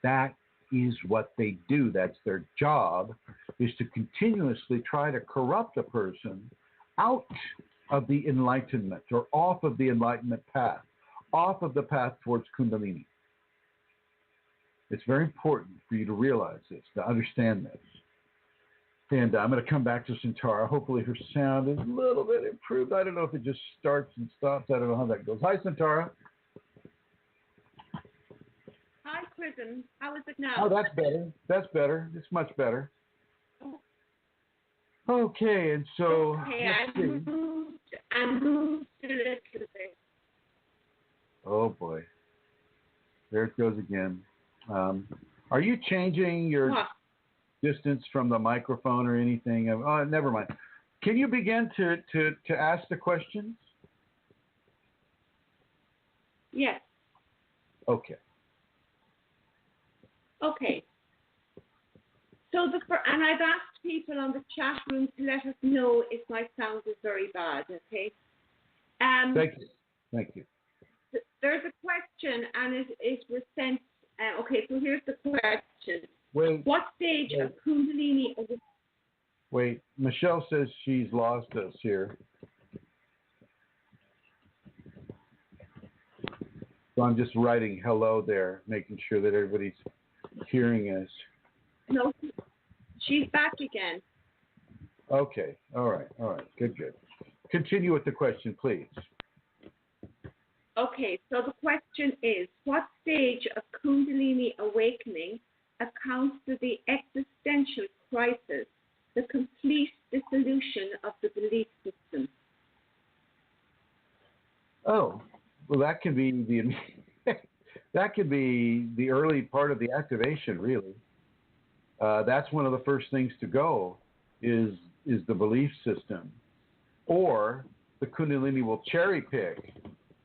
That is what they do. That's their job, is to continuously try to corrupt a person out of the enlightenment or off of the enlightenment path, off of the path towards Kundalini. It's very important for you to realize this, to understand this. And I'm going to come back to Centaura. Hopefully her sound is a little bit improved. I don't know if it just starts and stops. I don't know how that goes. Hi, Centaura. Hi, Chrism. How is it now? Oh, that's better. That's better. It's much better. Okay, and so let's see. I moved a little bit. Oh boy, there it goes again. Are you changing your distance from the microphone or anything? Oh, never mind. Can you begin to ask the questions? Yes. Okay. Okay. So and I've asked people on the chat room to let us know if my sound is very bad. Okay. Thank you. There's a question, and it was sent. Okay, so here's the question. Wait. What stage of Kundalini? Wait. Michelle says she's lost us here. So I'm just writing hello there, making sure that everybody's hearing us. No, she's back again. Okay. All right. Good. Continue with the question, please. Okay, so the question is, what stage of Kundalini awakening accounts for the existential crisis the complete dissolution of the belief system? Oh, well, that can be that could be the early part of the activation, really. That's one of the first things to go is the belief system. Or the Kundalini will cherry pick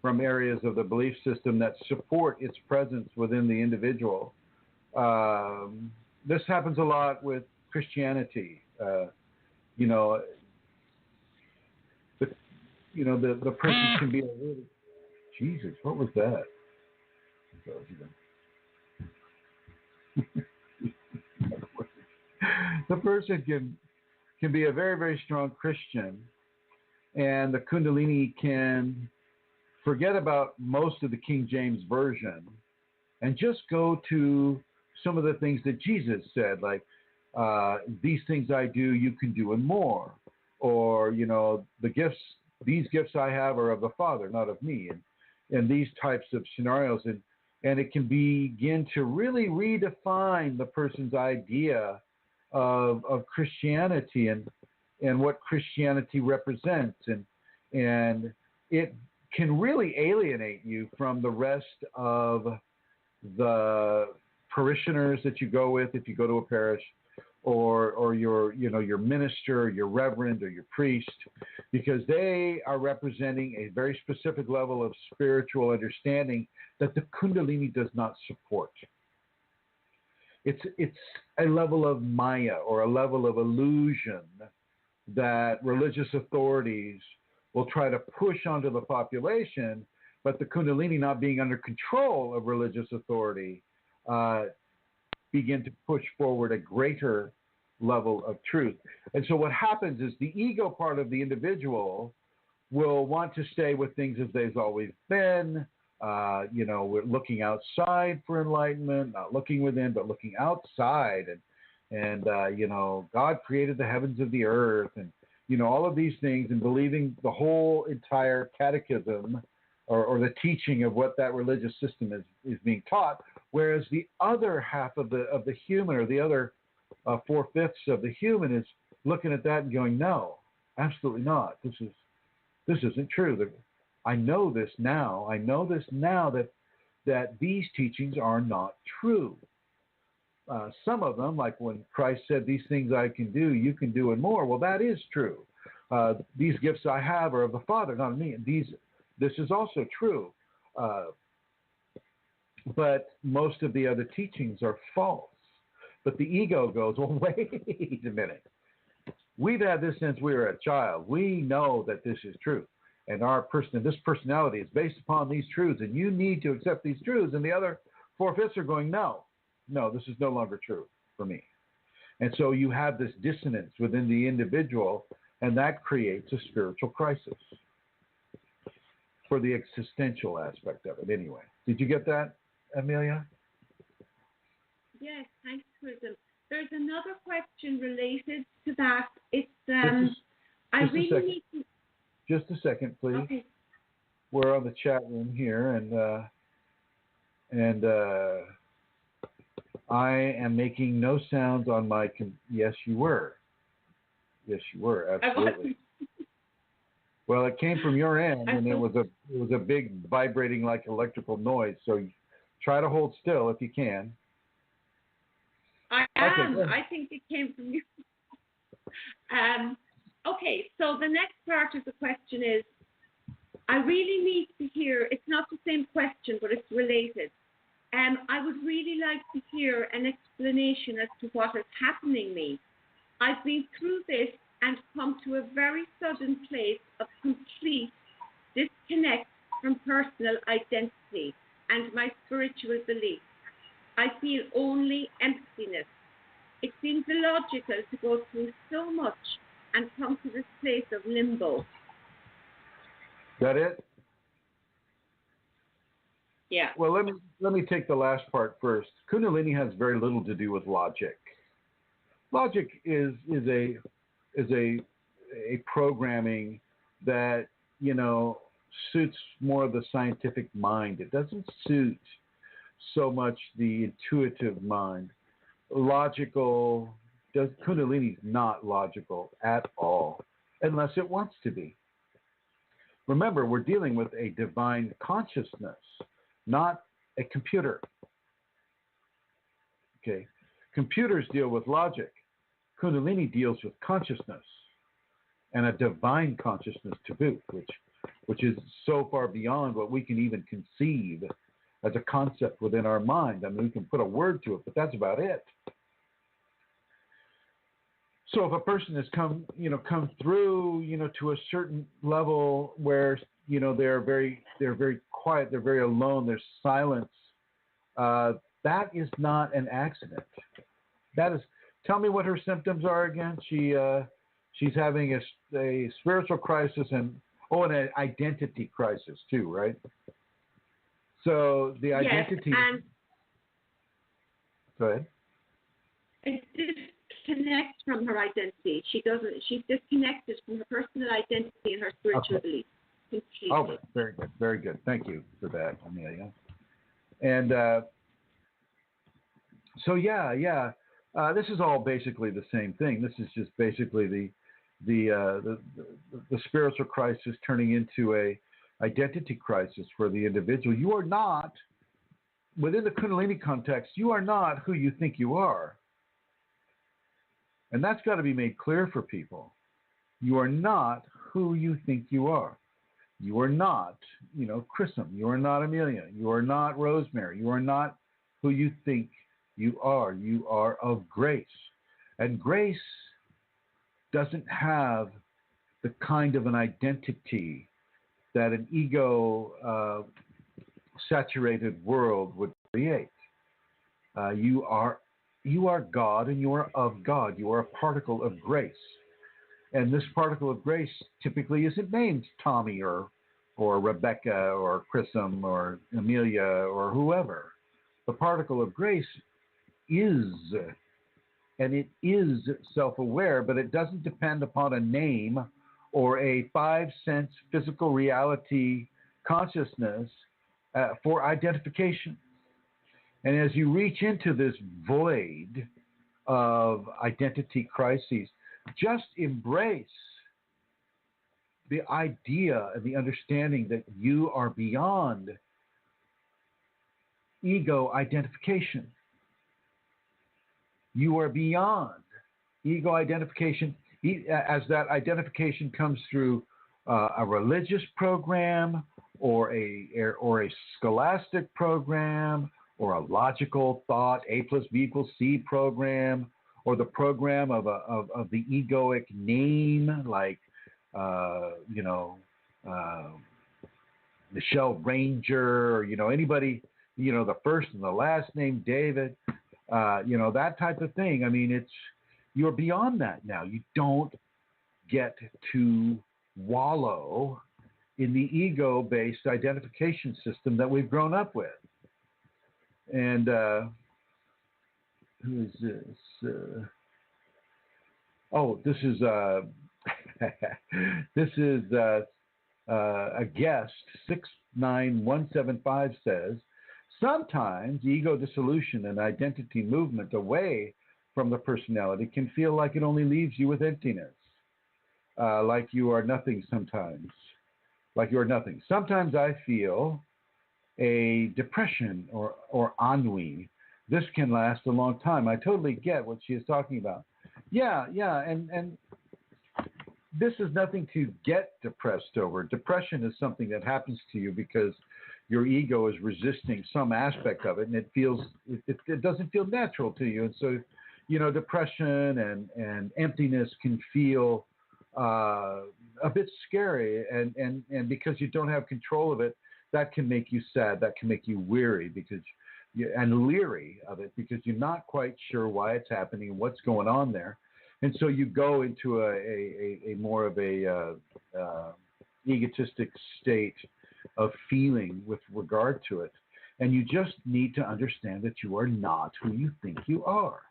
from areas of the belief system that support its presence within the individual. This happens a lot with Christianity. You know, the person can be a really, Jesus, what was that? The person can be a very, very strong Christian, and the Kundalini can forget about most of the King James Version and just go to some of the things that Jesus said, like, these things I do, you can do and more. Or, these gifts I have are of the Father, not of me. And these types of scenarios. And it can begin to really redefine the person's idea of Christianity and what Christianity represents. And it can really alienate you from the rest of the parishioners that you go with if you go to a parish, or your minister, your reverend, or your priest, because they are representing a very specific level of spiritual understanding that the Kundalini does not support. It's a level of Maya, or a level of illusion that religious authorities will try to push onto the population, but the Kundalini, not being under control of religious authority, begin to push forward a greater level of truth. And so what happens is the ego part of the individual will want to stay with things as they've always been. We're looking outside for enlightenment, not looking within, but looking outside. And God created the heavens of the earth, and, all of these things, and believing the whole entire catechism or the teaching of what that religious system is being taught. Whereas the other half of the human, or the other 4/5 of the human, is looking at that and going, no, absolutely not. This isn't true. I know this now. I know this now that these teachings are not true. Some of them, like when Christ said, these things I can do, you can do and more. Well, that is true. These gifts I have are of the Father, not of me. This is also true. But most of the other teachings are false. But the ego goes, well, wait a minute. We've had this since we were a child. We know that this is true. And this personality is based upon these truths, and you need to accept these truths. And the other 4/5 are going, no, this is no longer true for me. And so you have this dissonance within the individual, and that creates a spiritual crisis for the existential aspect of it anyway. Did you get that, Amelia? Yes, thanks, Chrism. There's another question related to that. It's Just a second, please. Okay. We're on the chat room here, and I am making no sounds on my. Yes, you were. Yes, you were. Absolutely. Well, it came from your end, and it was a big vibrating like electrical noise. So try to hold still if you can. I am. Okay, I think it came from you. Okay, so the next part of the question is, I really need to hear, it's not the same question, but it's related. I would really like to hear an explanation as to what is happening me. I've been through this and come to a very sudden place of complete disconnect from personal identity and my spiritual beliefs. I feel only emptiness. It seems illogical to go through so much and come to this place of limbo. That it? Yeah. Well, let me take the last part first. Kundalini has very little to do with logic. Logic is a programming that suits more of the scientific mind. It doesn't suit so much the intuitive mind. Logical Kundalini is not logical at all, unless it wants to be. Remember, we're dealing with a divine consciousness, not a computer. Okay, computers deal with logic. Kundalini deals with consciousness, and a divine consciousness to boot, which is so far beyond what we can even conceive as a concept within our mind. I mean, we can put a word to it, but that's about it. So if a person has come through, to a certain level where, they're very quiet, they're very alone, there's silence, that is not an accident. That is, tell me what her symptoms are again. She's having a spiritual crisis and an identity crisis too, right? So the identity. Yes, and go ahead. It disconnects from her identity. She's disconnected from her personal identity and her spiritual beliefs. Oh, very good, very good. Thank you for that, Amelia. And this is all basically the same thing. This is just basically the spiritual crisis turning into a identity crisis for the individual. You are not, within the Kundalini context, you are not who you think you are. And that's got to be made clear for people. You are not who you think you are. You are not, Chrism. You are not Amelia. You are not Rosemary. You are not who you think you are. You are of grace. And grace doesn't have the kind of an identity that an ego saturated world would create. You are God, and you are of God. You are a particle of grace. And this particle of grace typically isn't named Tommy or Rebecca or Chrism or Amelia or whoever. The particle of grace is, and it is self-aware, but it doesn't depend upon a name or a 5-sense physical reality consciousness for identification. And as you reach into this void of identity crises, just embrace the idea and the understanding that you are beyond ego identification. You are beyond ego identification, as that identification comes through a religious program or a scholastic program or a logical thought, A plus B equals C program, or the program of the egoic name, like Michelle Ranger, or anybody, the first and the last name David, that type of thing. I mean, you're beyond that now. You don't get to wallow in the ego-based identification system that we've grown up with. And who is this? This is this is a guest. 69175 says, sometimes ego dissolution and identity movement away from the personality can feel like it only leaves you with emptiness, like you are nothing sometimes. Like you are nothing. Sometimes I feel a depression or ennui. This can last a long time. I totally get what she is talking about. Yeah, and this is nothing to get depressed over. Depression is something that happens to you because your ego is resisting some aspect of it, and it doesn't feel natural to you. And so, depression and emptiness can feel a bit scary, and because you don't have control of it, that can make you sad. That can make you weary and leery of it, because you're not quite sure why it's happening and what's going on there. And so you go into a more of a egotistic state of feeling with regard to it. And you just need to understand that you are not who you think you are.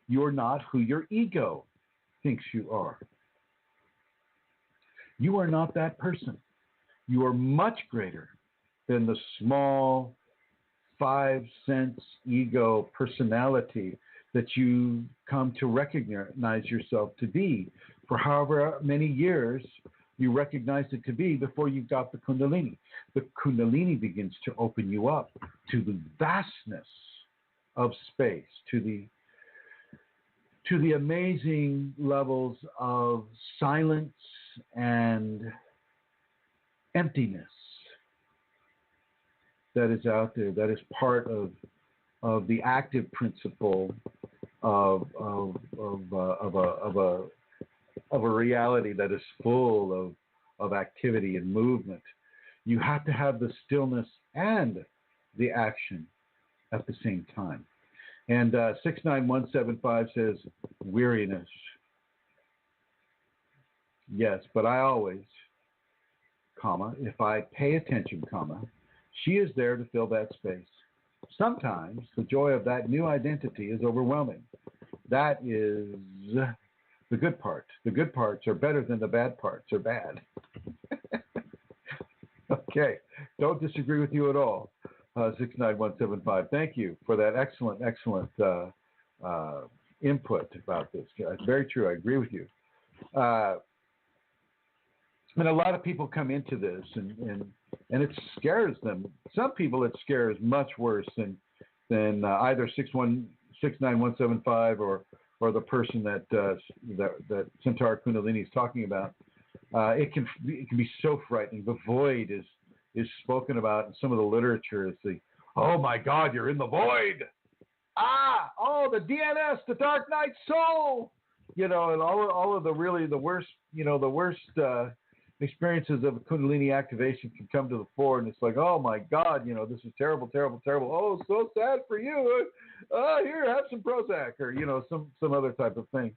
You're not who your ego thinks you are. You are not that person. You are much greater than the small 5-sense ego personality that you come to recognize yourself to be for however many years you recognized it to be before you got the Kundalini. The Kundalini begins to open you up to the vastness of space, to the amazing levels of silence and emptiness that is out there, that is part of the active principle of a reality that is full of activity and movement. You have to have the stillness and the action at the same time. And 69175 says, weariness. Yes, but I always, comma, if I pay attention, comma, she is there to fill that space. Sometimes the joy of that new identity is overwhelming. That is the good part. The good parts are better than the bad parts are bad. Okay, don't disagree with you at all. 69175. Thank you for that excellent input about this. It's very true. I agree with you. And a lot of people come into this, and it scares them. Some people it scares much worse than either 69175 or the person that Centaur Kundalini is talking about. It can be so frightening. The void is spoken about in some of the literature as the, oh my God, you're in the void. The DNS, the Dark Night Soul. And all of the worst experiences of Kundalini activation can come to the fore, and it's like, oh my God, this is terrible, terrible, terrible. Oh, so sad for you. Here, have some Prozac, or some other type of thing.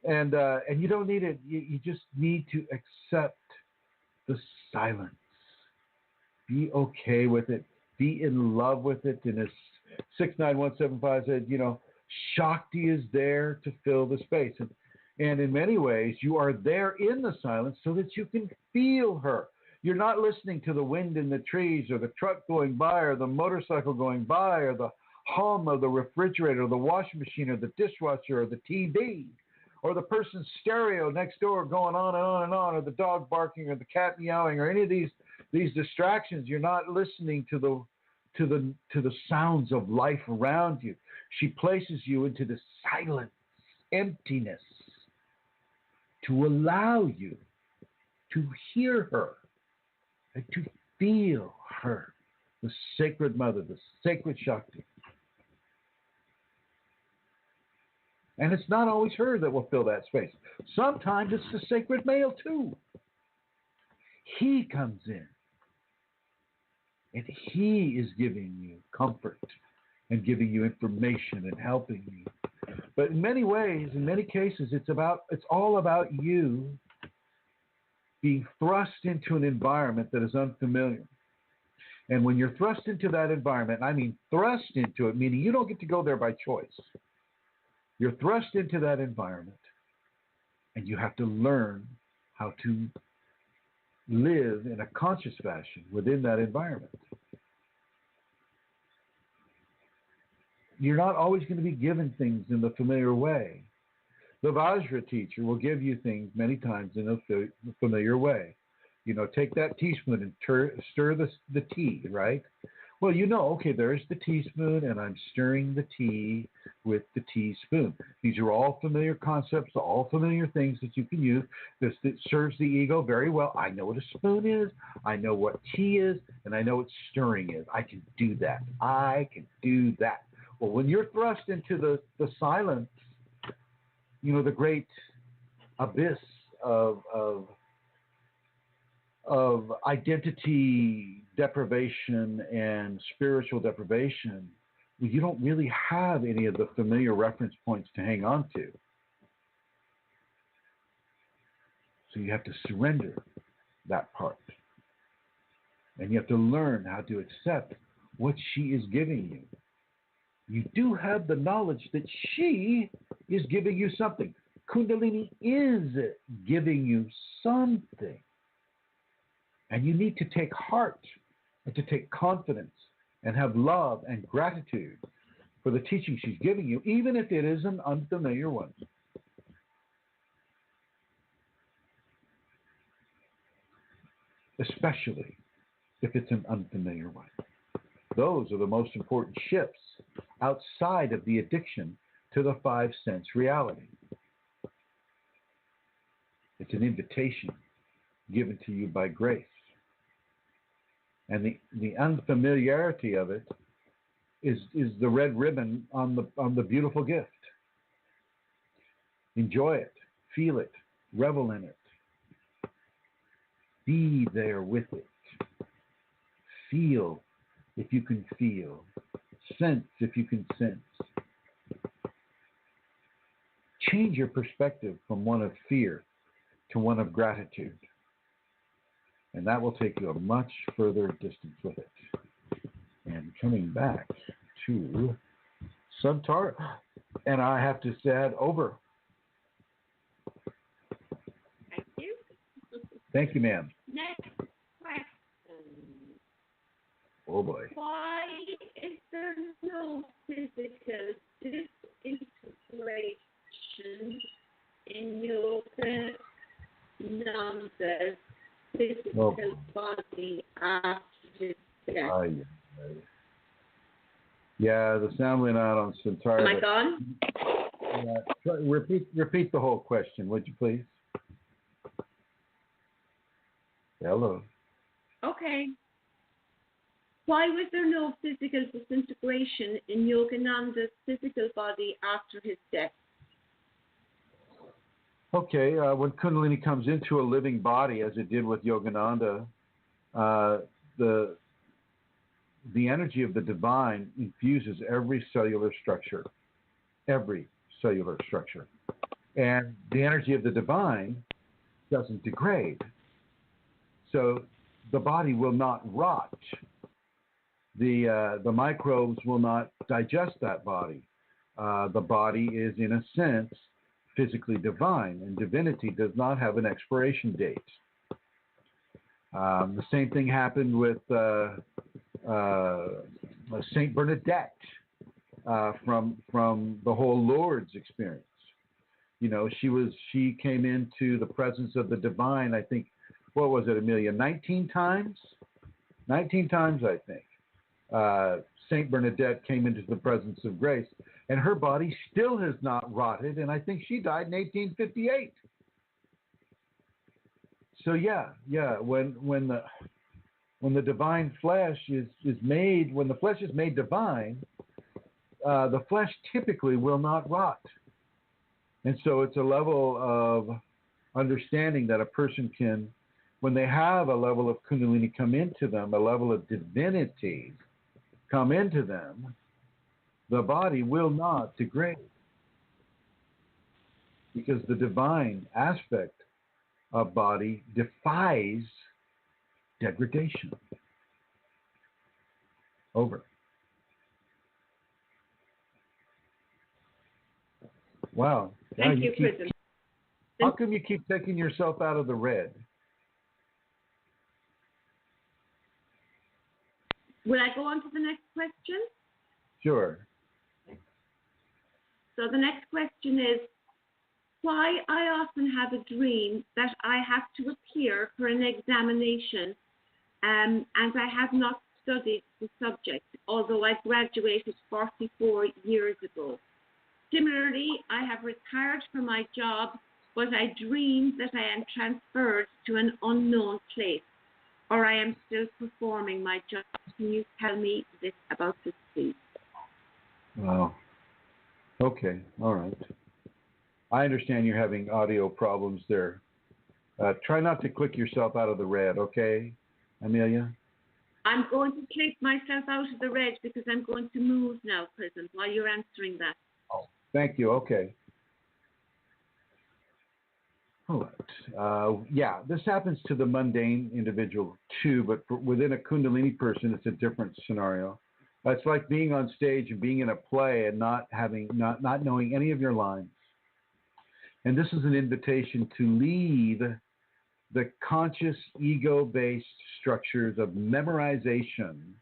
And you don't need it. You just need to accept the silence. Be okay with it. Be in love with it. And as 69175 said, Shakti is there to fill the space. And in many ways, you are there in the silence so that you can feel her. You're not listening to the wind in the trees, or the truck going by, or the motorcycle going by, or the hum of the refrigerator, or the washing machine, or the dishwasher, or the TV, or the person's stereo next door going on and on and on, or the dog barking, or the cat meowing, or any of these distractions. You're not listening to the sounds of life around you. She places you into the silence, emptiness, to allow you to hear her and to feel her, the sacred mother, the sacred Shakti. And it's not always her that will fill that space. Sometimes it's the sacred male too. He comes in, and he is giving you comfort and giving you information and helping you. But in many ways, in many cases, it's all about you being thrust into an environment that is unfamiliar. And when you're thrust into that environment, I mean thrust into it, meaning you don't get to go there by choice. You're thrust into that environment, and you have to learn how to live in a conscious fashion within that environment. You're not always going to be given things in the familiar way. The Vajra teacher will give you things many times in a familiar way. Take that teaspoon and stir the tea, right? Well, okay, there's the teaspoon, and I'm stirring the tea with the teaspoon. These are all familiar concepts, all familiar things that you can use. This serves the ego very well. I know what a spoon is, I know what tea is, and I know what stirring is. I can do that. Well, when you're thrust into the silence, the great abyss of identity deprivation and spiritual deprivation, you don't really have any of the familiar reference points to hang on to. So you have to surrender that part. And you have to learn how to accept what she is giving you. You do have the knowledge that she is giving you something. Kundalini is giving you something. And you need to take heart and to take confidence and have love and gratitude for the teaching she's giving you, even if it is an unfamiliar one. Especially if it's an unfamiliar one. Those are the most important shifts outside of the addiction to the five sense reality. It's an invitation given to you by grace. And the unfamiliarity of it is the red ribbon on the beautiful gift. Enjoy it, feel it, revel in it. Be there with it. Feel if you can feel. Sense if you can sense. Change your perspective from one of fear to one of gratitude. And that will take you a much further distance with it. And coming back to Suntar, and I have to say it over. Thank you. Thank you, ma'am. Next question. Oh boy. Why is there no physical disintegration in yoga Nanda's physical body after his death? Yeah, the sound went out on Suntar. Am I gone? Yeah. Repeat the whole question, would you please? Hello. Okay. Why was there no physical disintegration in Yogananda's physical body after his death? Okay, when Kundalini comes into a living body, as it did with Yogananda, the energy of the divine infuses every cellular structure. And the energy of the divine doesn't degrade. So the body will not rot. The microbes will not digest that body. The body is, in a sense, physically divine, and divinity does not have an expiration date. The same thing happened with Saint Bernadette from the whole Lourdes experience. You know, she came into the presence of the divine, I think, what was it, Amelia? 19 times? 19 times, I think. Saint Bernadette came into the presence of grace, and her body still has not rotted, and I think she died in 1858. So when the divine flesh is made, when the flesh is made divine, the flesh typically will not rot. And so it's a level of understanding that a person can, when they have a level of Kundalini come into them, a level of divinity come into them, the body will not degrade. Because the divine aspect of body defies degradation. Over. Wow. Thank you, Chrism. How come you keep taking yourself out of the red? Will I go on to the next question? Sure. So the next question is, why I often have a dream that I have to appear for an examination and I have not studied the subject, although I graduated 44 years ago. Similarly, I have retired from my job, but I dream that I am transferred to an unknown place, or I am still performing my job. Can you tell me about this, please? Wow. Okay. All right. I understand you're having audio problems there. Try not to click yourself out of the red, okay, Amelia? I'm going to click myself out of the red because I'm going to move now, Chrism, while you're answering that. Oh, thank you. Okay. All right. This happens to the mundane individual too, but within a Kundalini person, it's a different scenario. It's like being on stage and being in a play and not knowing any of your lines. And this is an invitation to leave the conscious ego-based structures of memorization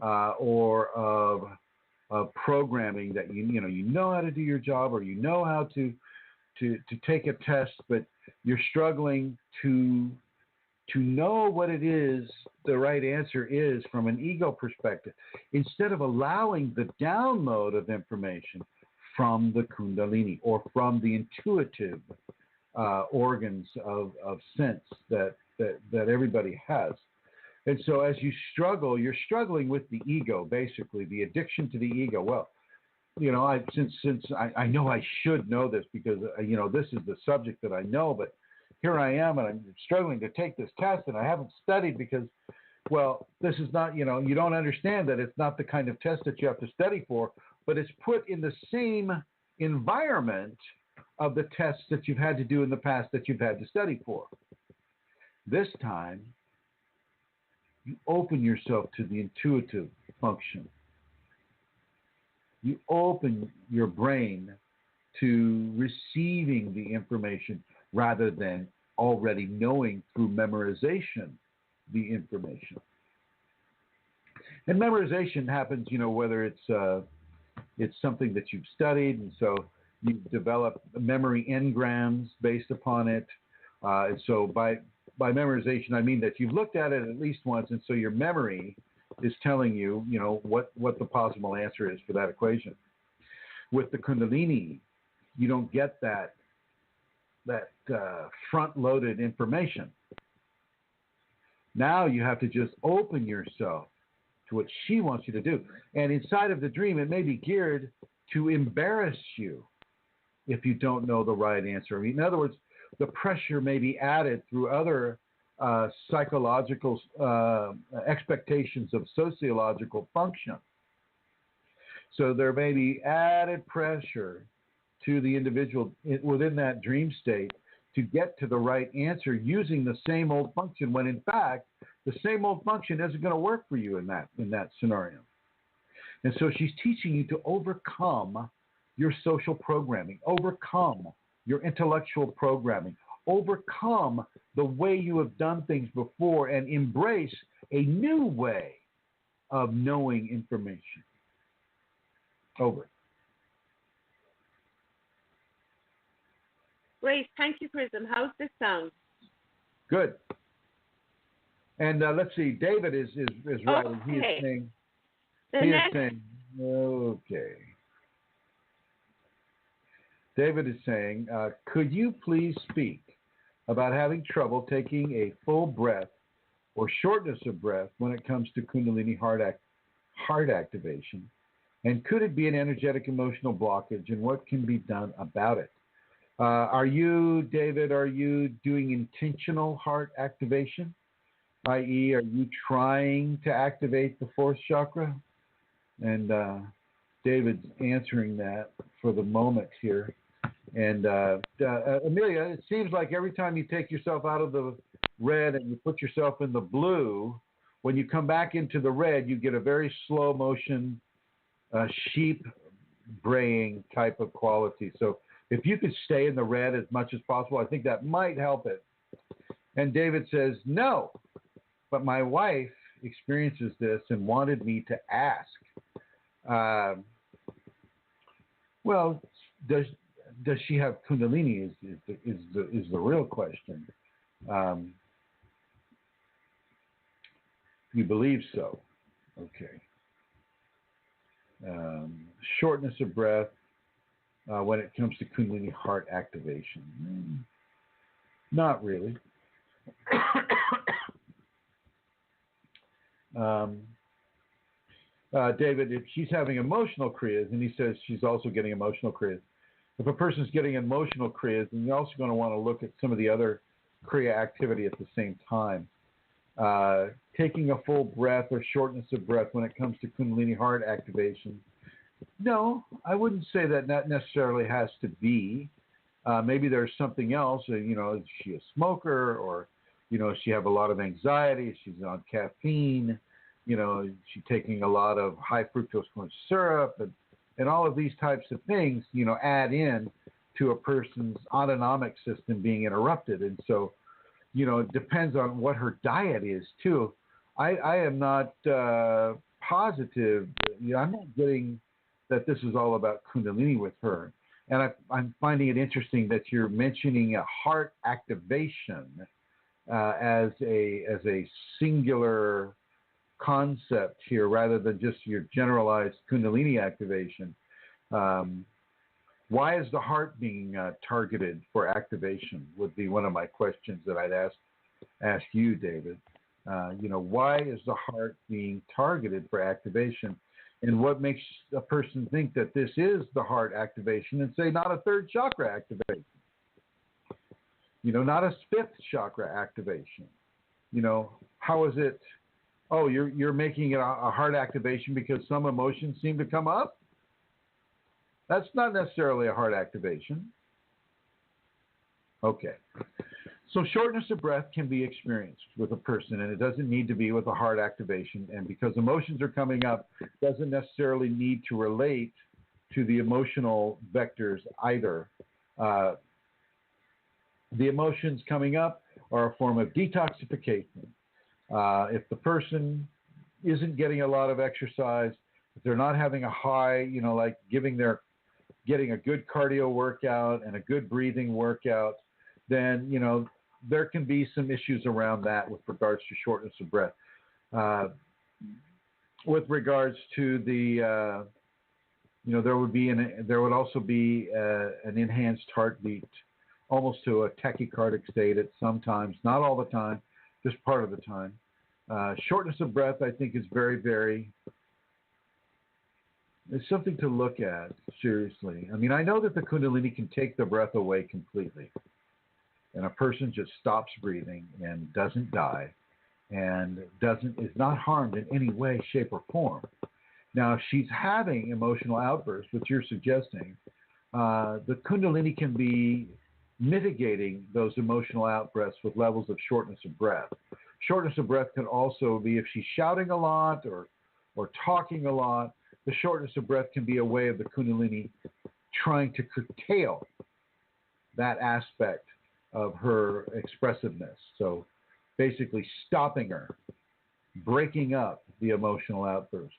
or of programming that you know how to do your job, or you know how to take a test, but you're struggling to know what it is the right answer is from an ego perspective, instead of allowing the download of information from the Kundalini or from the intuitive organs of sense that everybody has. And so as you struggle, you're struggling with the ego, basically, the addiction to the ego. Well, since I know I should know this because, this is the subject that I know, but here I am and I'm struggling to take this test and I haven't studied because, well, this is not, you don't understand that it's not the kind of test that you have to study for, but it's put in the same environment of the tests that you've had to do in the past that you've had to study for. This time, you open yourself to the intuitive function. You open your brain to receiving the information rather than already knowing through memorization the information. And memorization happens, whether it's something that you've studied, and so you've developed memory engrams based upon it. And so by memorization, I mean that you've looked at it at least once, and so your memory is telling you, what the possible answer is for that equation. With the Kundalini, you don't get that front-loaded information. Now you have to just open yourself to what she wants you to do. And inside of the dream, it may be geared to embarrass you if you don't know the right answer. I mean, in other words, the pressure may be added through other psychological expectations of sociological function. So there may be added pressure to the individual within that dream state to get to the right answer using the same old function, when in fact the same old function isn't going to work for you in that scenario. And so she's teaching you to overcome your social programming, overcome your intellectual programming, overcome the way you have done things before, and embrace a new way of knowing information. Over. Great. Thank you, Chrism. How's this sound? Good. And let's see, David is right. Okay. He is saying, okay. David is saying, could you please speak about having trouble taking a full breath or shortness of breath when it comes to Kundalini heart activation? And could it be an energetic emotional blockage, and what can be done about it? Are you, David, doing intentional heart activation? I.e., are you trying to activate the fourth chakra? And David's answering that for the moment here. And Amelia, it seems like every time you take yourself out of the red and you put yourself in the blue, when you come back into the red, you get a very slow motion, sheep braying type of quality. So if you could stay in the red as much as possible, I think that might help it. And David says, no, but my wife experiences this and wanted me to ask. Well, does she have Kundalini is the real question. You believe so. Okay. Shortness of breath when it comes to Kundalini heart activation. Not really. David, if she's having emotional kriyas, and he says she's also getting emotional kriyas. If a person's getting emotional kriyas, then you're also going to want to look at some of the other kriya activity at the same time. Taking a full breath or shortness of breath when it comes to Kundalini heart activation. No, I wouldn't say that necessarily has to be. Maybe there's something else. Is she a smoker, or does she have a lot of anxiety? She's on caffeine. She's taking a lot of high fructose corn syrup, and all of these types of things, add in to a person's autonomic system being interrupted. And so, it depends on what her diet is too. I am not positive. I'm not getting that this is all about Kundalini with her. And I'm finding it interesting that you're mentioning a heart activation as a singular concept here, rather than just your generalized Kundalini activation. Why is the heart being targeted for activation? Would be one of my questions that I'd ask you, David. Why is the heart being targeted for activation? And what makes a person think that this is the heart activation and say not a third chakra activation? Not a fifth chakra activation. How is it? Oh, you're making it a heart activation because some emotions seem to come up? That's not necessarily a heart activation. Okay. So shortness of breath can be experienced with a person, and it doesn't need to be with a heart activation. And because emotions are coming up, doesn't necessarily need to relate to the emotional vectors either. The emotions coming up are a form of detoxification. If the person isn't getting a lot of exercise, if they're not having a high, like getting a good cardio workout and a good breathing workout, then, there can be some issues around that with regards to shortness of breath. With regards to the, there would also be an enhanced heartbeat, almost to a tachycardic state at some times, not all the time, just part of the time. Shortness of breath, I think, is very, very, it's something to look at seriously. I mean, I know that the Kundalini can take the breath away completely, and a person just stops breathing and doesn't die and is not harmed in any way, shape, or form. Now, if she's having emotional outbursts, which you're suggesting, the Kundalini can be mitigating those emotional outbursts with levels of shortness of breath. Shortness of breath can also be if she's shouting a lot or talking a lot. The shortness of breath can be a way of the Kundalini trying to curtail that aspect of her expressiveness. So basically stopping her, breaking up the emotional outburst,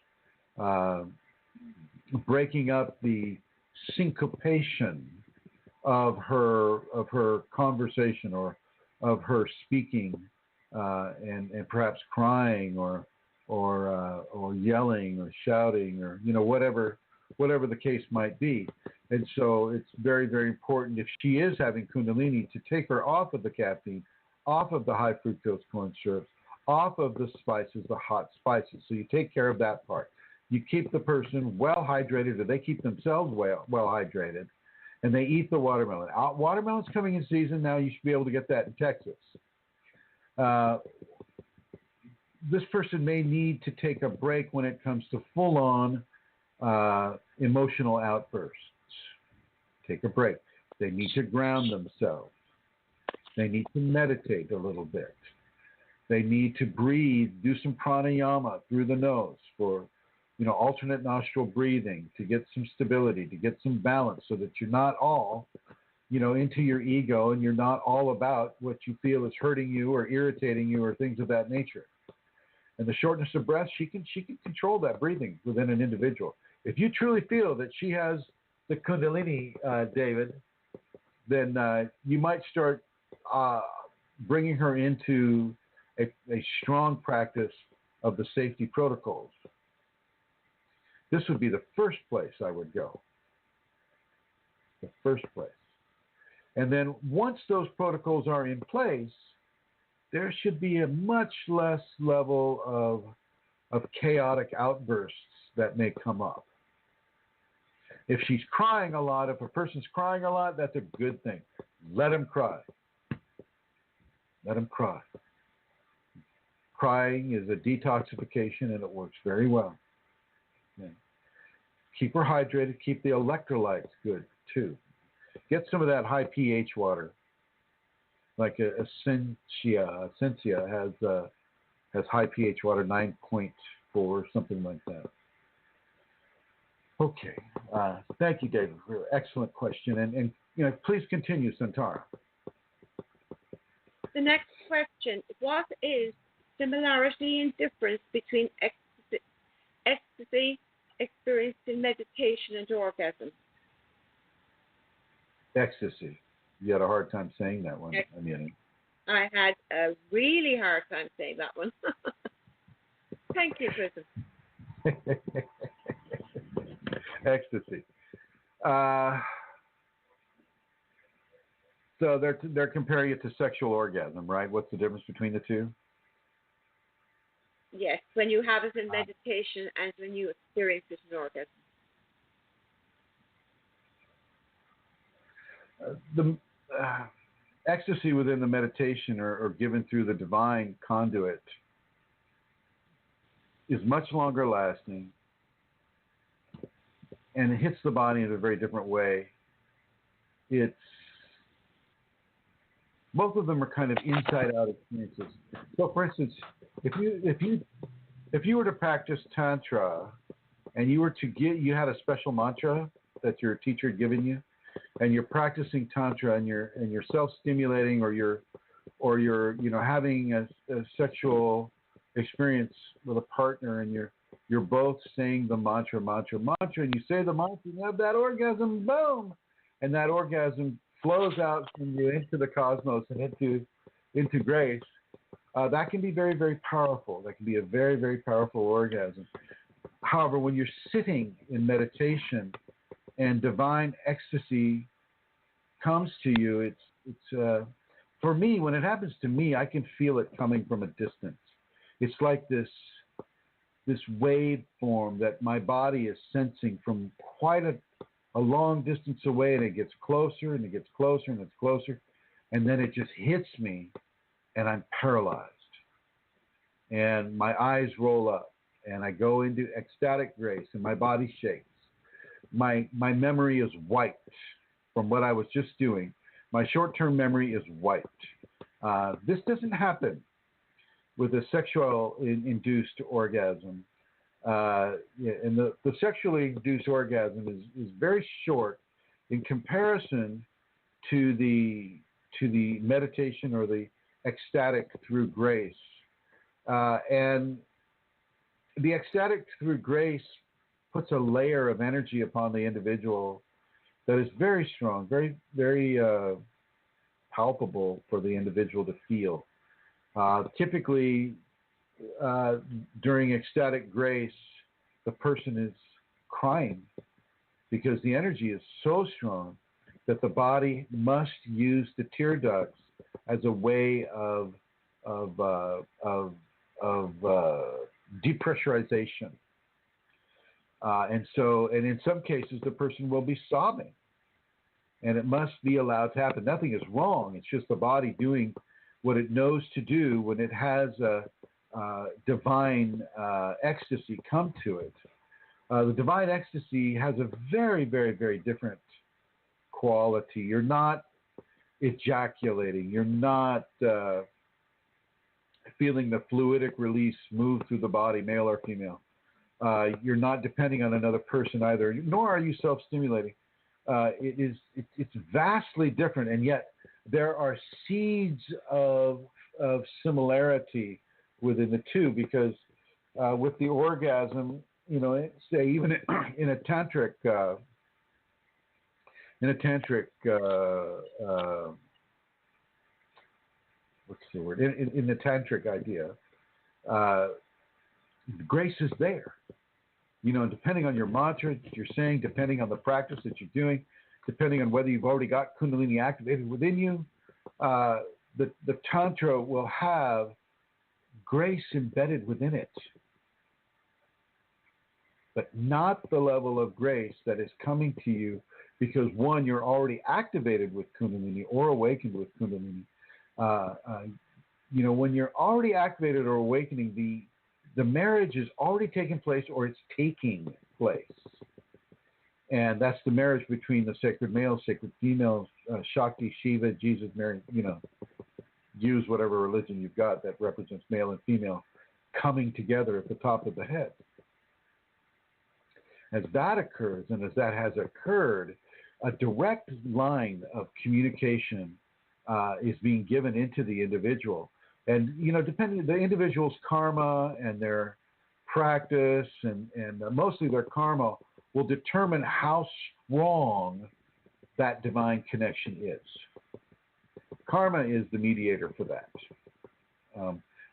breaking up the syncopation of her conversation or of her speaking, and perhaps crying or yelling or shouting or whatever the case might be. And so it's very, very important, if she is having Kundalini, to take her off of the caffeine, off of the high fructose corn syrups, off of the spices, the hot spices. So you take care of that part. You keep the person well hydrated, or they keep themselves well hydrated, and they eat the watermelon. Watermelon's coming in season now. You should be able to get that in Texas. This person may need to take a break when it comes to full-on emotional outbursts. Take a break. They need to ground themselves. They need to meditate a little bit. They need to breathe, do some pranayama through the nose for, alternate nostril breathing to get some stability, to get some balance, so that you're not all, into your ego, and you're not all about what you feel is hurting you or irritating you or things of that nature. And the shortness of breath, she can control that breathing within an individual. If you truly feel that she has the Kundalini, David, then you might start bringing her into a strong practice of the safety protocols. This would be the first place I would go. The first place. And then once those protocols are in place, there should be a much less level of chaotic outbursts that may come up. If she's crying a lot, if a person's crying a lot, that's a good thing. Let them cry. Let them cry. Crying is a detoxification, and it works very well. Okay. Keep her hydrated. Keep the electrolytes good, too. Get some of that high pH water. Like Essentia has high pH water, 9.4, something like that. Okay. Thank you, David, for an excellent question. And please continue, Santara. The next question: what is similarity and difference between ecstasy experienced in meditation and orgasm? Ecstasy. You had a hard time saying that one. I mean, I had a really hard time saying that one. Thank you, Chrism. Ecstasy. So they're comparing it to sexual orgasm, right? What's the difference between the two? Yes, when you have it in meditation and when you experience it in orgasm. The ecstasy within the meditation or given through the divine conduit is much longer lasting, and it hits the body in a very different way. It's both of them are kind of inside out experiences. So, for instance, if you were to practice tantra, and you were to you had a special mantra that your teacher had given you, and you're practicing tantra, and you're self-stimulating, or you're having a sexual experience with a partner, and you're both saying the mantra, and you say the mantra, and you have that orgasm, boom, and that orgasm flows out from you into the cosmos and into grace. That can be very, very powerful. That can be a very, very powerful orgasm. However, when you're sitting in meditation and divine ecstasy comes to you, it's for me, when it happens to me, I can feel it coming from a distance. It's like this waveform that my body is sensing from quite a long distance away, and it gets closer and it gets closer and it's closer, and then it just hits me, and I'm paralyzed, and my eyes roll up, and I go into ecstatic grace, and my body shakes. My memory is wiped from what I was just doing. My short-term memory is wiped. This doesn't happen with a sexual induced orgasm. And the sexually induced orgasm is very short in comparison to the meditation or the ecstatic through grace. And the ecstatic through grace puts a layer of energy upon the individual that is very strong, very, very palpable for the individual to feel. Typically, during ecstatic grace, the person is crying because the energy is so strong that the body must use the tear ducts as a way of depressurization. And in some cases, the person will be sobbing, and it must be allowed to happen. Nothing is wrong. It's just the body doing what it knows to do when it has a divine ecstasy come to it. The divine ecstasy has a very, very, very different quality. You're not ejaculating. You're not feeling the fluidic release move through the body, male or female. You're not depending on another person either, nor are you self-stimulating. It's vastly different, and yet there are seeds of similarity within the two, because with the orgasm, say even in a tantric what's the word? In the tantric idea, grace is there. Depending on your mantra that you're saying, depending on the practice that you're doing, depending on whether you've already got Kundalini activated within you, the Tantra will have grace embedded within it, but not the level of grace that is coming to you because, one, you're already activated with Kundalini or awakened with Kundalini. When you're already activated or awakening, the marriage is already taking place or it's taking place. And that's the marriage between the sacred male, sacred female, Shakti, Shiva, Jesus, Mary, use whatever religion you've got that represents male and female coming together at the top of the head. As that occurs, and as that has occurred, a direct line of communication is being given into the individual. And, depending on the individual's karma and their practice and mostly their karma will determine how strong that divine connection is. Karma is the mediator for that.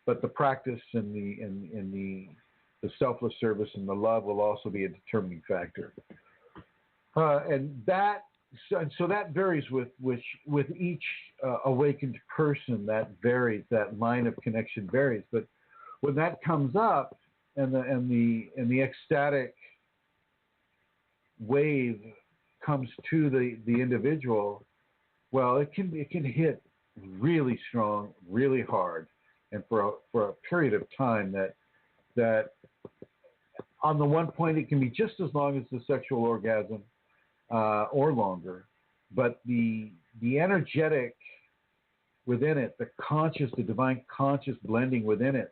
But the practice and the selfless service and the love will also be a determining factor. And so that varies with each awakened person. That varies. That line of connection varies. But when that comes up, and the ecstatic wave comes to the individual, well, it can hit really strong, really hard, and for a period of time that on the one point it can be just as long as the sexual orgasm or longer, but the energetic within it, the divine conscious blending within it,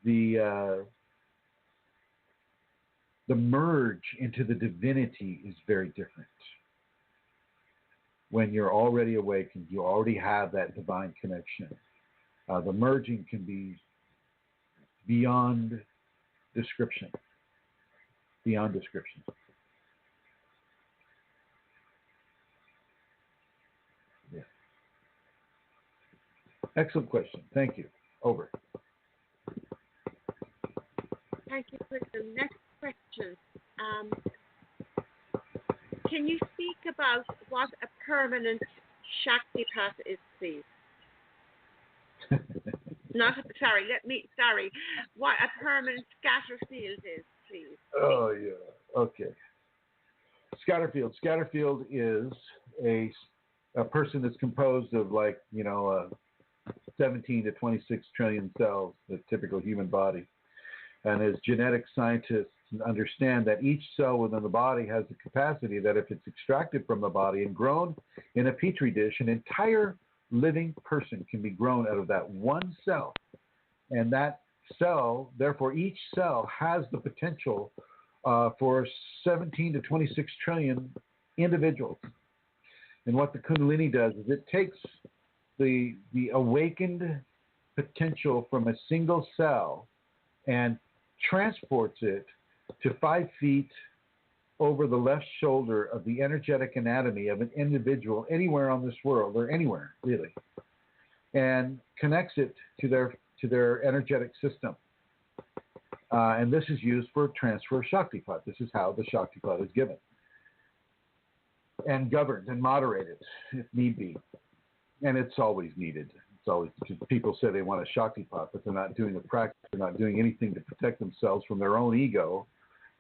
the merge into the divinity is very different. When you're already awakened, you already have that divine connection. The merging can be beyond description. Beyond description. Yeah. Excellent question. Thank you. Over. Thank you for the next question. Can you speak about what a permanent Shaktipat is, please? What a permanent scatter field is, please. Oh, yeah. Okay. Scatterfield. Scatterfield is a person that's composed of 17 to 26 trillion cells, the typical human body. And as genetic scientists understand that each cell within the body has the capacity that if it's extracted from the body and grown in a petri dish, an entire living person can be grown out of that one cell. And that cell, therefore, each cell has the potential for 17 to 26 trillion individuals. And what the Kundalini does is it takes the awakened potential from a single cell and transports it to 5 feet over the left shoulder of the energetic anatomy of an individual anywhere on this world, or anywhere really, and connects it to their energetic system. And this is used for transfer of Shaktipat. This is how the Shaktipat is given and governed and moderated if need be. And it's always needed. It's always, people say they want a Shaktipat, but they're not doing the practice. They're not doing anything to protect themselves from their own ego.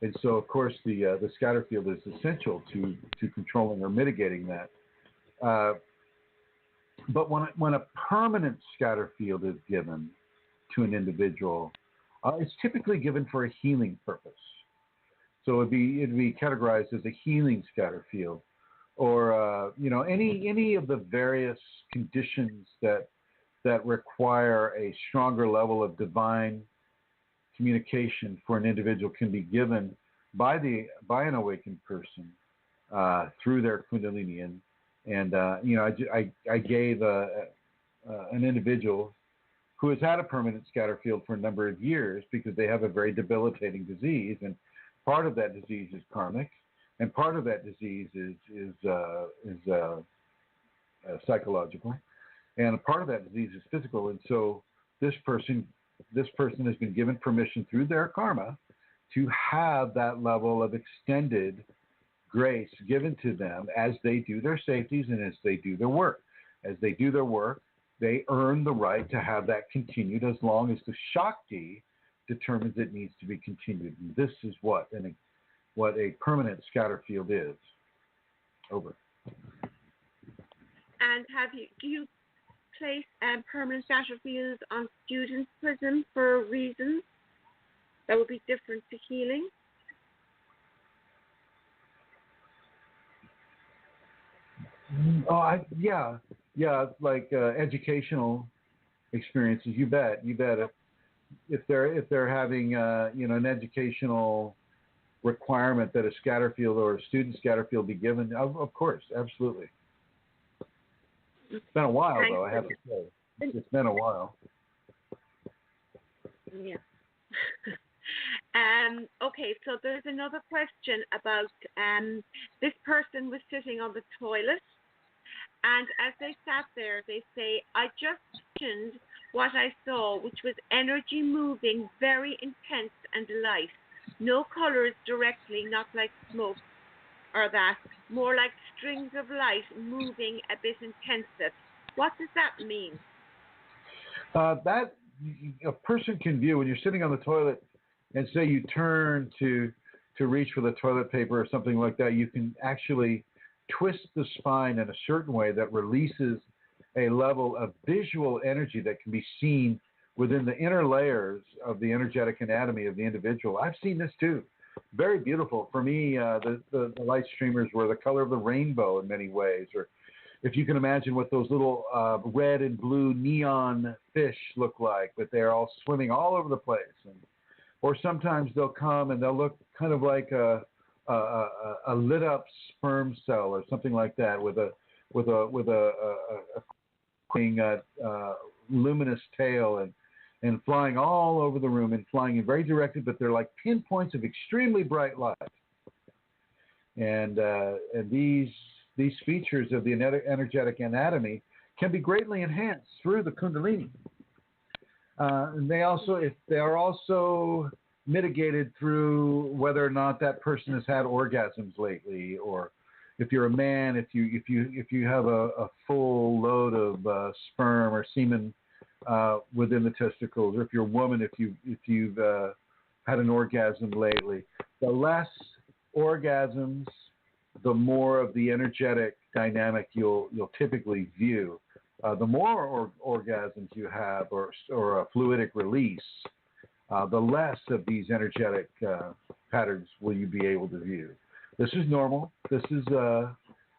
And so, of course, the scatter field is essential to controlling or mitigating that. But when a permanent scatter field is given to an individual, it's typically given for a healing purpose. So it'd be categorized as a healing scatter field, or any of the various conditions that require a stronger level of divine communication for an individual can be given by an awakened person through their Kundalini. And I gave an individual who has had a permanent scatter field for a number of years because they have a very debilitating disease, and part of that disease is karmic, and part of that disease is psychological, and a part of that disease is physical. And so this person has been given permission through their karma to have that level of extended grace given to them as they do their safeties and as they do their work. As they do their work, they earn the right to have that continued as long as the Shakti determines it needs to be continued. And this is what a permanent scatter field is. Over. And do you place permanent scatter fields on students' prism for reasons that would be different to healing? Oh, yeah, like educational experiences. You bet. If they're having an educational requirement that a scatter field or a student scatter field be given, of course, absolutely. It's been a while, though, I have to say. It's been a while. Yeah. Okay, so there's another question about this person was sitting on the toilet, and as they sat there, they say, I just mentioned what I saw, which was energy moving, very intense and light. No colors directly, not like smoke or that, more like strings of light moving a bit intensive. What does that mean? That a person can view when you're sitting on the toilet and say you turn to reach for the toilet paper or something like that, you can actually twist the spine in a certain way that releases a level of visual energy that can be seen within the inner layers of the energetic anatomy of the individual. I've seen this too. Very beautiful. For me, the light streamers were the color of the rainbow in many ways, or if you can imagine what those little red and blue neon fish look like, but they're all swimming all over the place. Or sometimes they'll come and they'll look kind of like a lit up sperm cell or something like that with a luminous tail and flying all over the room and flying in very directed, but they're like pinpoints of extremely bright light. And these features of the energetic anatomy can be greatly enhanced through the Kundalini. And they are also mitigated through whether or not that person has had orgasms lately, or if you're a man, if you have a full load of sperm or semen within the testicles, or if you're a woman, if you've had an orgasm lately. The less orgasms, the more of the energetic dynamic you'll typically view. The more orgasms you have, or a fluidic release, the less of these energetic patterns will you be able to view. This is normal. This is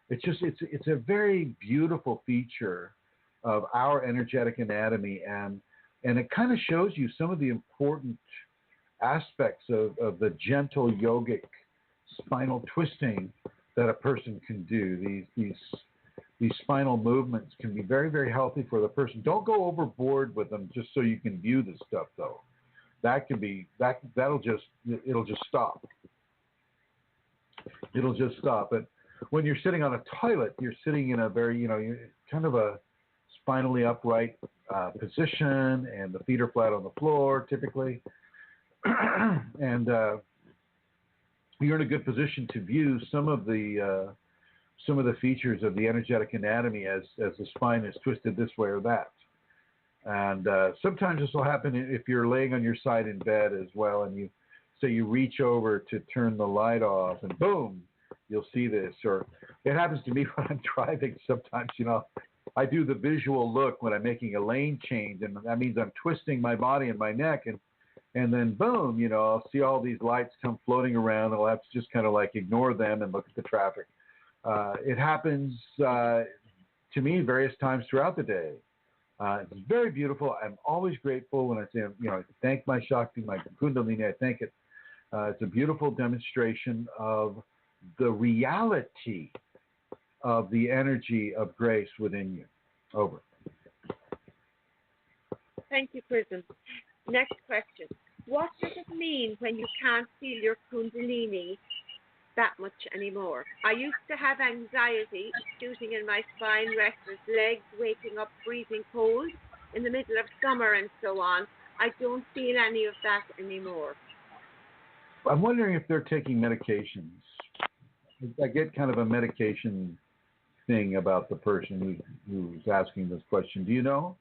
it's a very beautiful feature of our energetic anatomy, and it kind of shows you some of the important aspects of the gentle yogic spinal twisting that a person can do. These spinal movements can be very, very healthy for the person. Don't go overboard with them just so you can view the stuff, though. It'll just stop. It'll just stop. But when you're sitting on a toilet, you're sitting in a very, you're kind of a spinally upright position, and the feet are flat on the floor typically, and you're in a good position to view some of the features of the energetic anatomy as the spine is twisted this way or that. And sometimes this will happen if you're laying on your side in bed as well, and you reach over to turn the light off, and boom, you'll see this. Or it happens to me when I'm driving sometimes. I do the visual look when I'm making a lane change, and that means I'm twisting my body and my neck, and then boom, I'll see all these lights come floating around, and I'll have to just kind of like ignore them and look at the traffic. It happens to me various times throughout the day. It's very beautiful. I'm always grateful when I say, thank my Shakti, my Kundalini, I thank it. It's a beautiful demonstration of the reality of the energy of grace within you. Over. Thank you, Chrism. Next question. What does it mean when you can't feel your Kundalini that much anymore? I used to have anxiety, shooting in my spine, restless legs, waking up freezing cold in the middle of summer and so on. I don't feel any of that anymore. I'm wondering if they're taking medications. I get kind of a medication thing about the person who's asking this question. Do you know?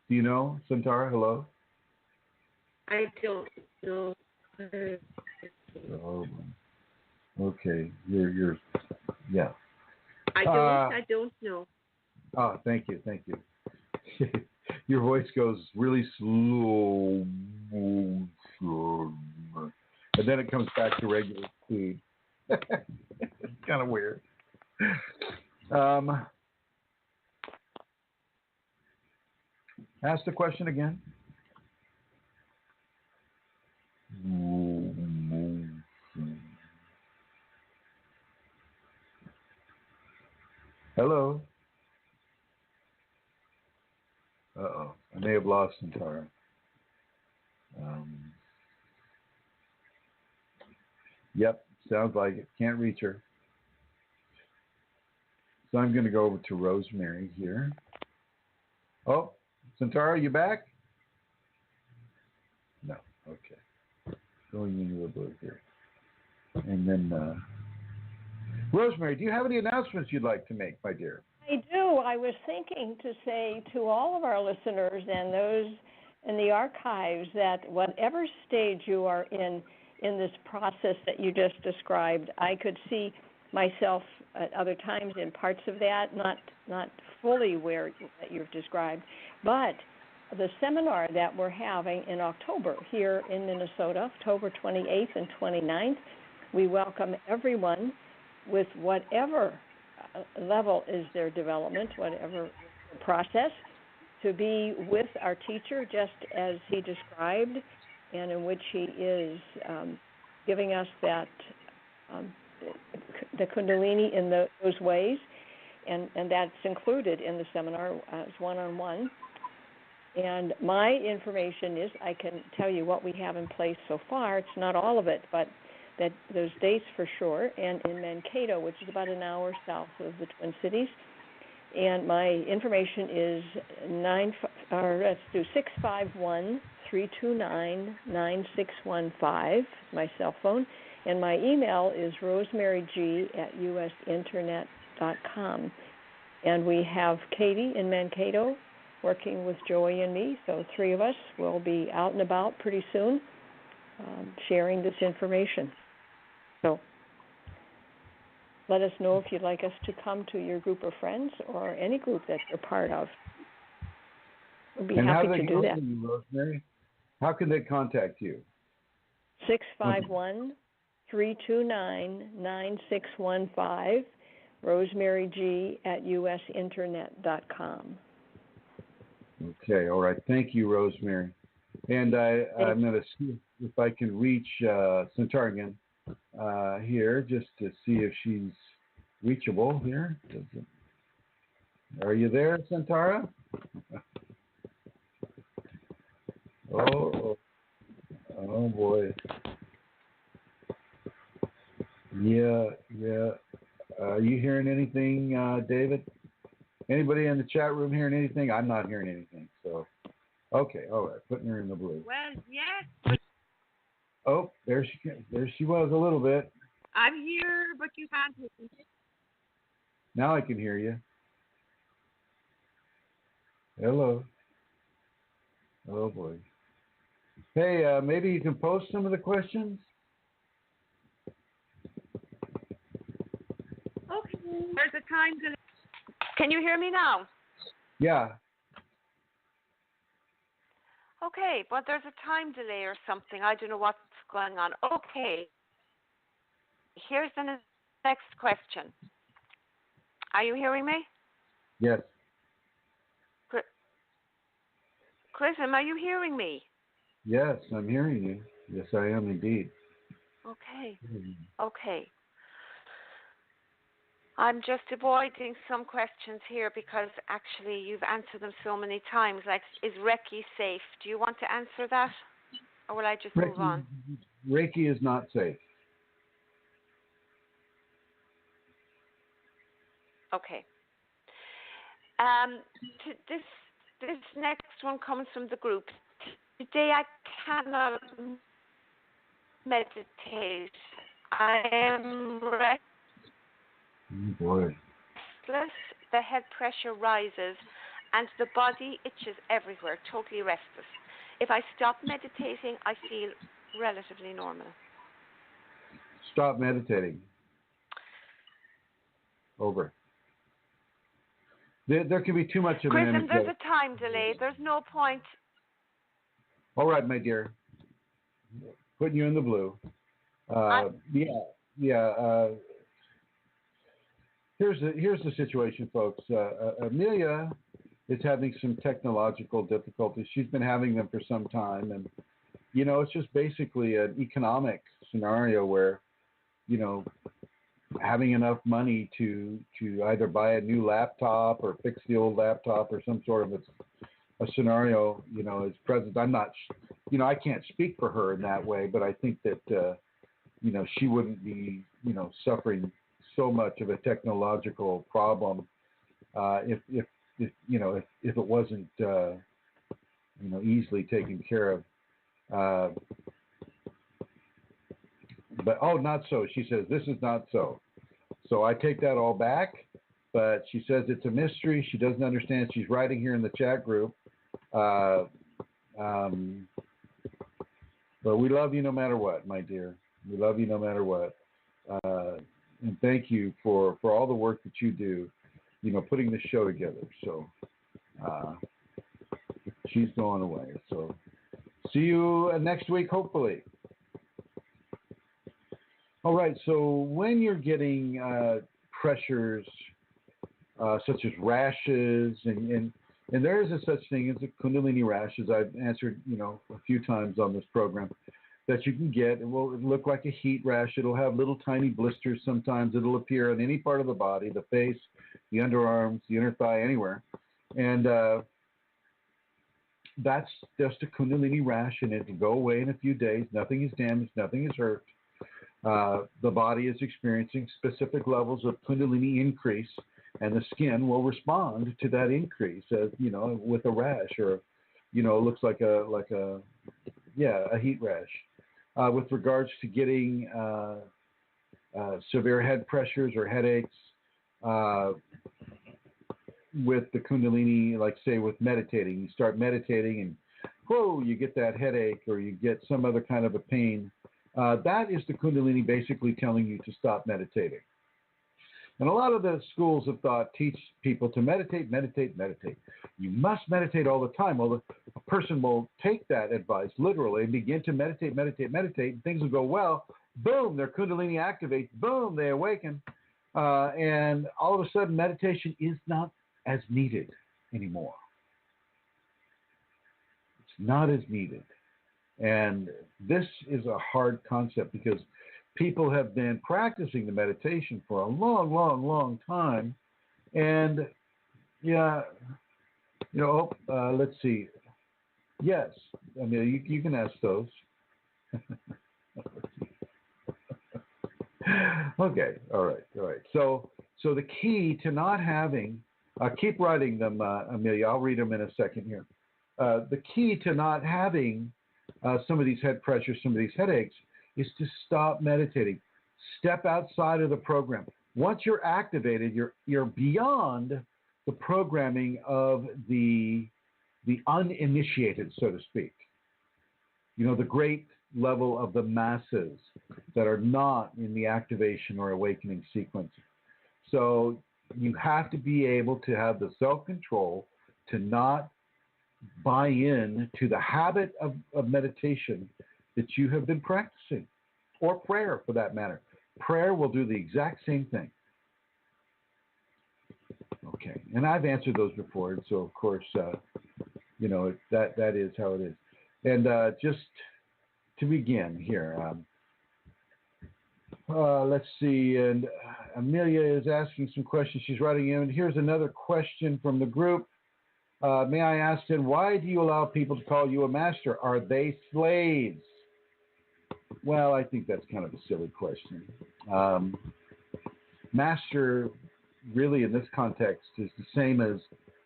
Do you know, Santara? Hello? I don't know. Oh, okay. You're yeah. I don't know. Oh, thank you. Your voice goes really slow, and then it comes back to regular speed. It's kind of weird. Ask the question again. Hello. Uh-oh. I may have have lost Santara. Yep, sounds like it. Can't reach her. So I'm going to go over to Rosemary here. Oh, Santara, you back? No. Okay. Going into the blue here. And then, Rosemary, do you have any announcements you'd like to make, my dear? I do. I was thinking to say to all of our listeners and those in the archives that whatever stage you are in this process that you just described, I could see myself at other times in parts of that, not fully where that you've described, but the seminar that we're having in October here in Minnesota, October 28th and 29th, we welcome everyone with whatever level is their development, whatever process, to be with our teacher just as he described, and in which he is giving us that the Kundalini in those ways, and that's included in the seminar as one-on-one. And my information is, I can tell you what we have in place so far. It's not all of it, but that those dates for sure, and in Mankato, which is about an hour south of the Twin Cities. And my information is 651-329-9615, my cell phone. And my email is rosemaryg@usinternet.com. And we have Katie in Mankato working with Joey and me, so three of us will be out and about pretty soon sharing this information. So let us know if you'd like us to come to your group of friends or any group that you're part of. We'd be happy to do that. You, Rosemary? How can they contact you? 651-329-9615, rosemaryg@usinternet.com. Okay, all right. Thank you, Rosemary. And I'm going to see if I can reach Santara here just to see if she's reachable here. Are you there, Santara? Oh boy. Yeah. Are you hearing anything, David? Anybody in the chat room hearing anything? I'm not hearing anything. So, okay, all right, putting her in the blue. Well, yes. Oh, there she was a little bit. I'm here, but you can't hear me. Now I can hear you. Hello. Oh boy. Hey, maybe you can post some of the questions. Okay. There's a time delay. Can you hear me now? Yeah. Okay, but there's a time delay or something. I don't know what's going on. Okay. Here's the next question. Are you hearing me? Yes. Chrism, are you hearing me? Yes, I'm hearing you. Yes, I am indeed. Okay. Okay. I'm just avoiding some questions here because actually you've answered them so many times. Like, is Reiki safe? Do you want to answer that? Or will I just move on? Reiki is not safe. Okay. This next one comes from the group. Today I cannot meditate. I am restless. Oh boy. The head pressure rises and the body itches everywhere, totally restless. If I stop meditating, I feel relatively normal. Stop meditating. Over. There can be too much of an Chrism, energy. there's a time delay. There's no point. All right, my dear. Putting you in the blue. Here's the situation, folks. Amelia is having some technological difficulties. She's been having them for some time, and it's just basically an economic scenario where, having enough money to either buy a new laptop or fix the old laptop or some sort of a scenario, is present. I'm not, I can't speak for her in that way, but I think that, she wouldn't be, suffering so much of a technological problem if it wasn't, easily taken care of. But, not so. She says, this is not so. So I take that all back, but she says it's a mystery. She doesn't understand. She's writing here in the chat group. But we love you no matter what, my dear. We love you no matter what. And thank you for all the work that you do, putting this show together. So she's going away. So see you next week, hopefully. All right, so when you're getting pressures such as rashes, and there is a such thing as a Kundalini rash, as I've answered, a few times on this program, that you can get. It will look like a heat rash. It'll have little tiny blisters sometimes. It'll appear on any part of the body, the face, the underarms, the inner thigh, anywhere. And that's just a Kundalini rash, and it will go away in a few days. Nothing is damaged. Nothing is hurt. The body is experiencing specific levels of Kundalini increase, and the skin will respond to that increase, as with a rash, or it looks like a heat rash. With regards to getting severe head pressures or headaches, with the Kundalini, like say with meditating, you start meditating and whoa, you get that headache, or you get some other kind of a pain. That is the Kundalini basically telling you to stop meditating. And a lot of the schools of thought teach people to meditate, meditate, meditate. You must meditate all the time. Well, a person will take that advice literally and begin to meditate, meditate, meditate, and things will go well. Boom, their Kundalini activates. Boom, they awaken. And all of a sudden, meditation is not as needed anymore. It's not as needed. And this is a hard concept because people have been practicing the meditation for a long, long, long time. And let's see. Yes, you can ask those. Okay, all right. So the key to not having, keep writing them, Amelia. I'll read them in a second here. The key to not having some of these head pressures, some of these headaches, is to stop meditating. Step outside of the program. Once you're activated, you're beyond the programming of the uninitiated, so to speak. The great level of the masses that are not in the activation or awakening sequence. So you have to be able to have the self-control to not buy in to the habit of meditation that you have been practicing, or prayer for that matter. Prayer will do the exact same thing. Okay, and I've answered those before, and so of course, that is how it is. And just to begin here, let's see, and Amelia is asking some questions. She's writing in. Here's another question from the group. May I ask then, why do you allow people to call you a master? Are they slaves? Well, I think that's kind of a silly question. Master, really in this context, is the same as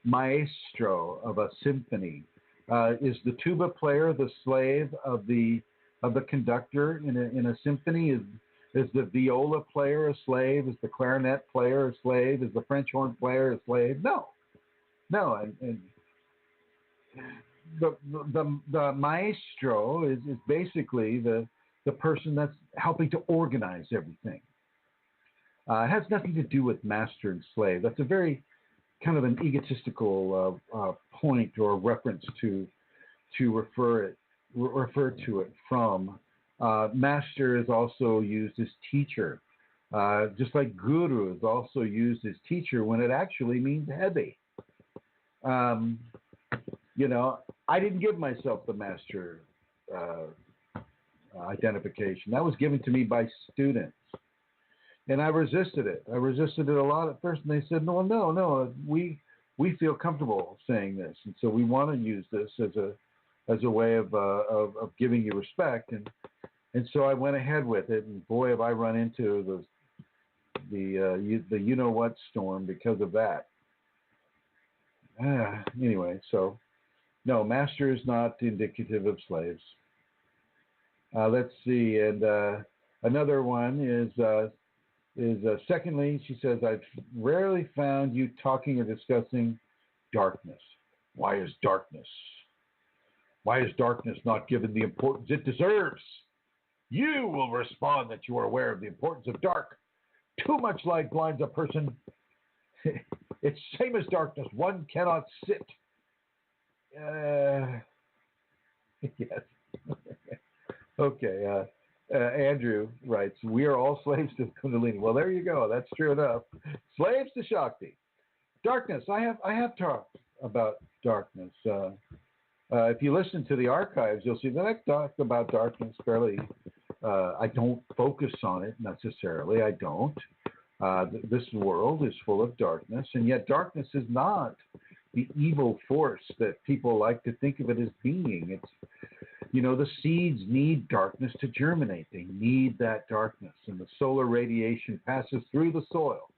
maestro of a symphony. Is the tuba player the slave of the conductor in a symphony? Is the viola player a slave? Is the clarinet player a slave? Is the French horn player a slave? No, and the maestro is basically the person that's helping to organize everything. It has nothing to do with master and slave. That's a very kind of an egotistical point or reference to refer to it from. Master is also used as teacher, just like guru is also used as teacher when it actually means heavy. I didn't give myself the master identification. That was given to me by students. And I resisted it. I resisted it a lot at first, and they said, no, we we feel comfortable saying this, and so we want to use this as a way of giving you respect, and so I went ahead with it, and boy, have I run into the you know what storm because of that. Anyway, so no, master is not indicative of slaves. Let's see, and another one is secondly, she says, I've rarely found you talking or discussing darkness. Why is darkness not given the importance it deserves? You will respond that you are aware of the importance of dark. Too much light blinds a person. It's same as darkness. One cannot sit. Yes. Okay. Andrew writes, we are all slaves to Kundalini. Well, there you go. That's true enough. Slaves to Shakti. Darkness. I have talked about darkness. If you listen to the archives, you'll see that I've talked about darkness fairly. I don't focus on it necessarily. I don't. This world is full of darkness, and yet darkness is not the evil force that people like to think of it as being. It's, the seeds need darkness to germinate. They need that darkness, and the solar radiation passes through the soil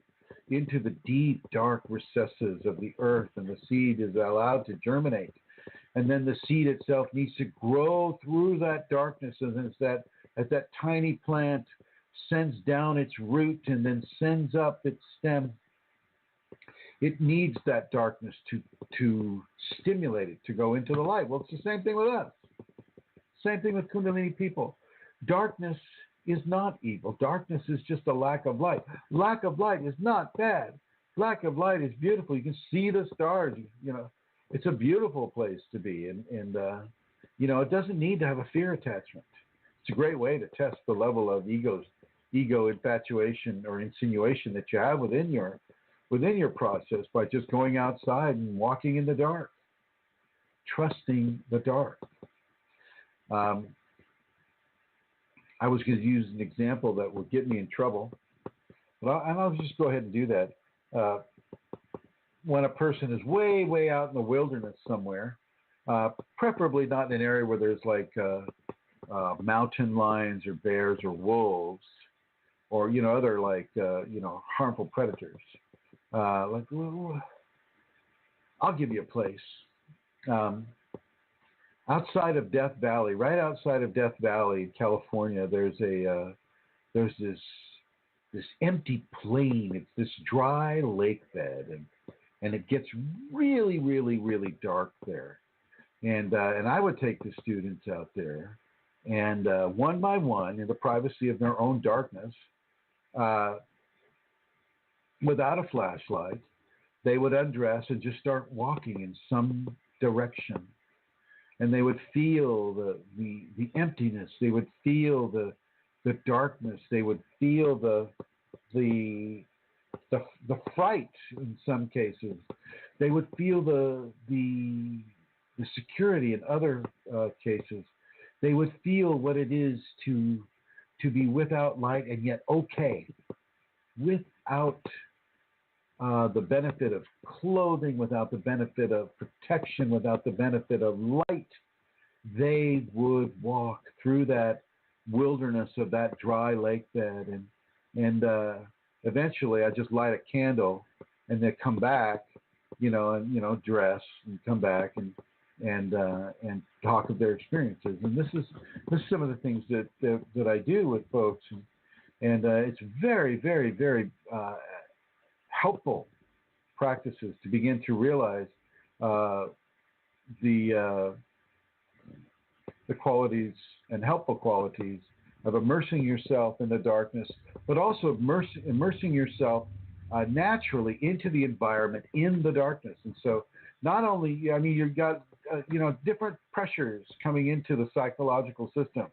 into the deep, dark recesses of the earth, and the seed is allowed to germinate. And then the seed itself needs to grow through that darkness, and as that tiny plant sends down its root and then sends up its stem, it needs that darkness to stimulate it to go into the light. Well, it's the same thing with us. Same thing with Kundalini people. Darkness is not evil. Darkness is just a lack of light. Lack of light is not bad. Lack of light is beautiful. You can see the stars. It's a beautiful place to be, and it doesn't need to have a fear attachment. It's a great way to test the level of ego infatuation or insinuation that you have within your process by just going outside and walking in the dark, trusting the dark. I was going to use an example that would get me in trouble, but I'll just go ahead and do that. When a person is way, way out in the wilderness somewhere, preferably not in an area where there's like mountain lions or bears or wolves or, other like, harmful predators. I'll give you a place. Outside of Death Valley, right outside of Death Valley, California, there's this empty plain. It's this dry lake bed, and it gets really, really, really dark there. And I would take the students out there, and one by one, in the privacy of their own darkness, without a flashlight, they would undress and just start walking in some direction. And they would feel the emptiness. They would feel the darkness. They would feel the fright in some cases. They would feel the security in other cases. They would feel what it is to be without light and yet okay, without the benefit of clothing, without the benefit of protection, without the benefit of light. They would walk through that wilderness of that dry lake bed, and eventually I just light a candle and they come back, and dress and come back and talk of their experiences. And this is some of the things that I do with folks, and it's very, very, very helpful practices to begin to realize the qualities and helpful qualities of immersing yourself in the darkness, but also immersing yourself naturally into the environment in the darkness. And so not only, you've got, different pressures coming into the psychological system.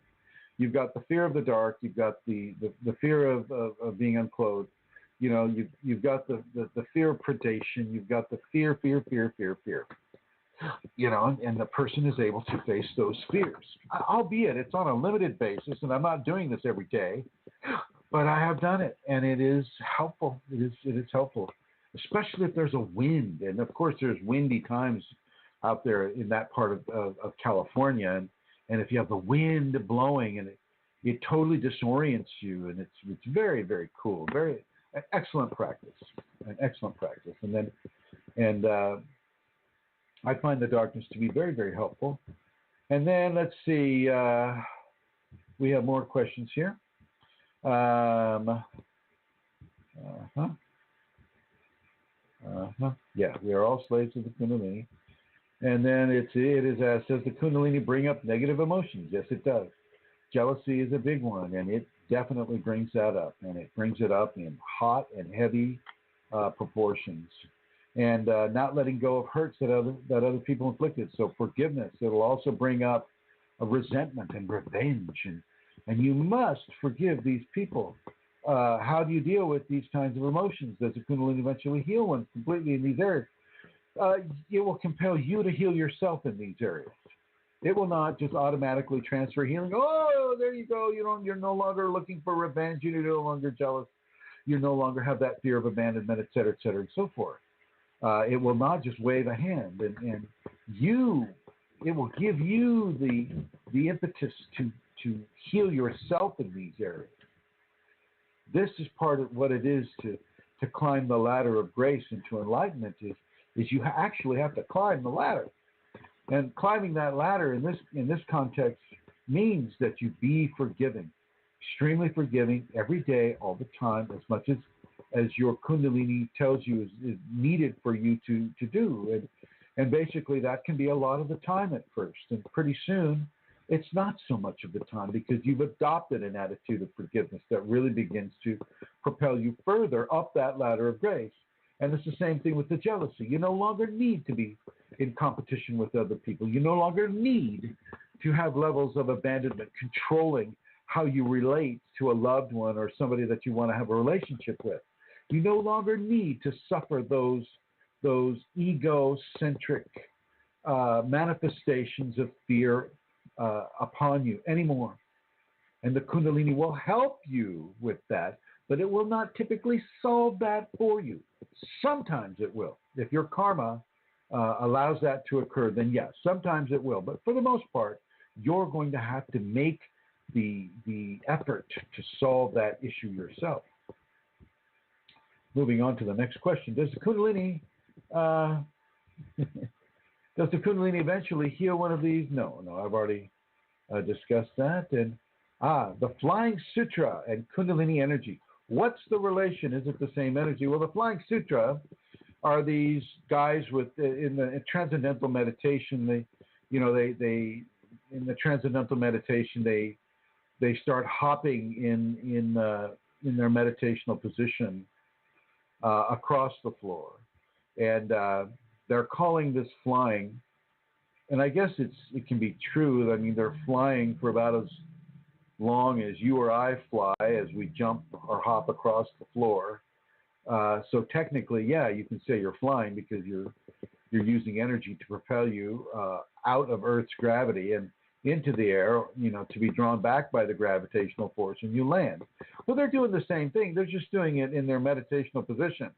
You've got the fear of the dark. You've got the fear of being unclothed. You've got the fear of predation. You've got the fear. And the person is able to face those fears, albeit it's on a limited basis, and I'm not doing this every day, but I have done it, and it is helpful. It is helpful. especially if there's a wind. And of course, there's windy times out there in that part of California. And if you have the wind blowing and it totally disorients you, and it's very, very cool, very excellent practice, an excellent practice. And I find the darkness to be very, very helpful. And then let's see, we have more questions here. Yeah, we are all slaves of the Kundalini. And then it is asked, does the Kundalini bring up negative emotions? Yes, it does. Jealousy is a big one, and it definitely brings that up. And it brings it up in hot and heavy proportions. And not letting go of hurts that other people inflicted. So forgiveness. It'll also bring up a resentment and revenge. And you must forgive these people. How do you deal with these kinds of emotions? Does the Kundalini eventually heal one completely in these areas? It will compel you to heal yourself in these areas. It will not just automatically transfer healing. Oh, there you go. You're no longer looking for revenge. You're no longer jealous. You no longer have that fear of abandonment, et cetera, and so forth. It will not just wave a hand, and it will give you the impetus to heal yourself in these areas. This is part of what it is to climb the ladder of grace into enlightenment is you actually have to climb the ladder. And climbing that ladder in this context means that you be forgiving, extremely forgiving every day, all the time, as much as your Kundalini tells you is needed for you to do. And basically that can be a lot of the time at first. And pretty soon it's not so much of the time because you've adopted an attitude of forgiveness that really begins to propel you further up that ladder of grace. And it's the same thing with the jealousy. You no longer need to be in competition with other people. You no longer need to have levels of abandonment controlling how you relate to a loved one or somebody that you want to have a relationship with. You no longer need to suffer those egocentric manifestations of fear upon you anymore. And the Kundalini will help you with that, but it will not typically solve that for you. Sometimes it will. If your karma allows that to occur, then yes, sometimes it will. But for the most part, you're going to have to make the effort to solve that issue yourself. Moving on to the next question. Does the Kundalini eventually heal one of these? No, I've already discussed that. And the Flying Sutra and Kundalini energy. What's the relation? Is it the same energy? Well, the Flying Sutra are these guys in transcendental meditation. They in the transcendental meditation they start hopping in their meditational position across the floor, and they're calling this flying. And I guess it can be true. I mean, they're flying for about as long as you or I fly as we jump or hop across the floor. So technically, yeah, you can say you're flying because you're using energy to propel you out of Earth's gravity and into the air, to be drawn back by the gravitational force, and you land. Well, they're doing the same thing. They're just doing it in their meditational position.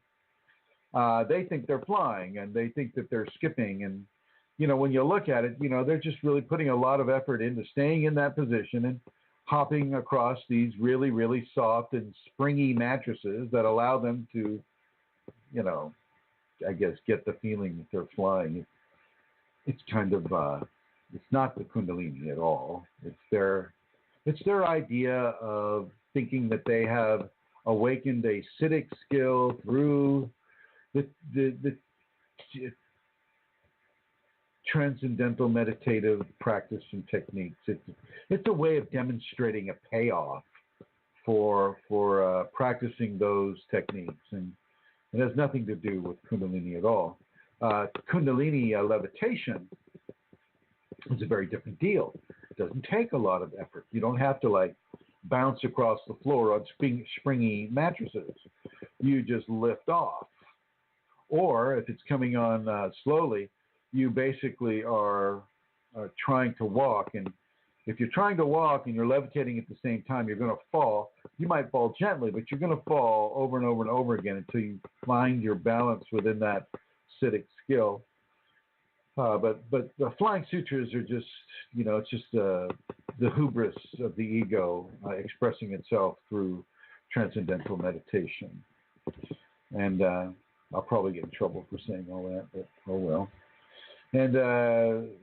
They think they're flying, and they think that they're skipping. And, when you look at it, they're just really putting a lot of effort into staying in that position and hopping across these really, really soft and springy mattresses that allow them to, I guess, get the feeling that they're flying. It's kind of, it's not the Kundalini at all. It's their idea of thinking that they have awakened a Siddhic skill through the transcendental meditative practice and techniques. It's a way of demonstrating a payoff for practicing those techniques, and it has nothing to do with Kundalini at all. Kundalini levitation is a very different deal. It doesn't take a lot of effort. You don't have to bounce across the floor on springy mattresses. You just lift off. Or if it's coming on slowly, you basically are trying to walk, and If you're trying to walk and you're levitating at the same time, you're going to fall. You might fall gently, but you're going to fall over and over and over again until you find your balance within that Siddhic skill. But the Flying Sutras are just, it's just the hubris of the ego expressing itself through transcendental meditation. And I'll probably get in trouble for saying all that, but oh well. And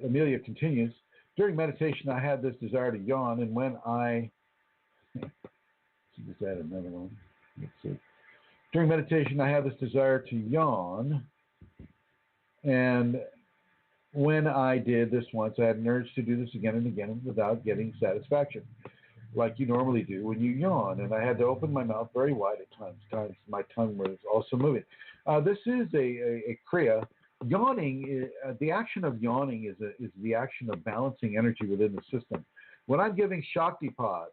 Amelia continues, during meditation, I had this desire to yawn, and when I... Just add another one. Let's see. During meditation, I had this desire to yawn, and when I did this once, I had an urge to do this again and again without getting satisfaction, like you normally do when you yawn. And I had to open my mouth very wide at times. Times my tongue was also moving. This is a kriya. Yawning, the action of yawning is the action of balancing energy within the system. When I'm giving Shaktipat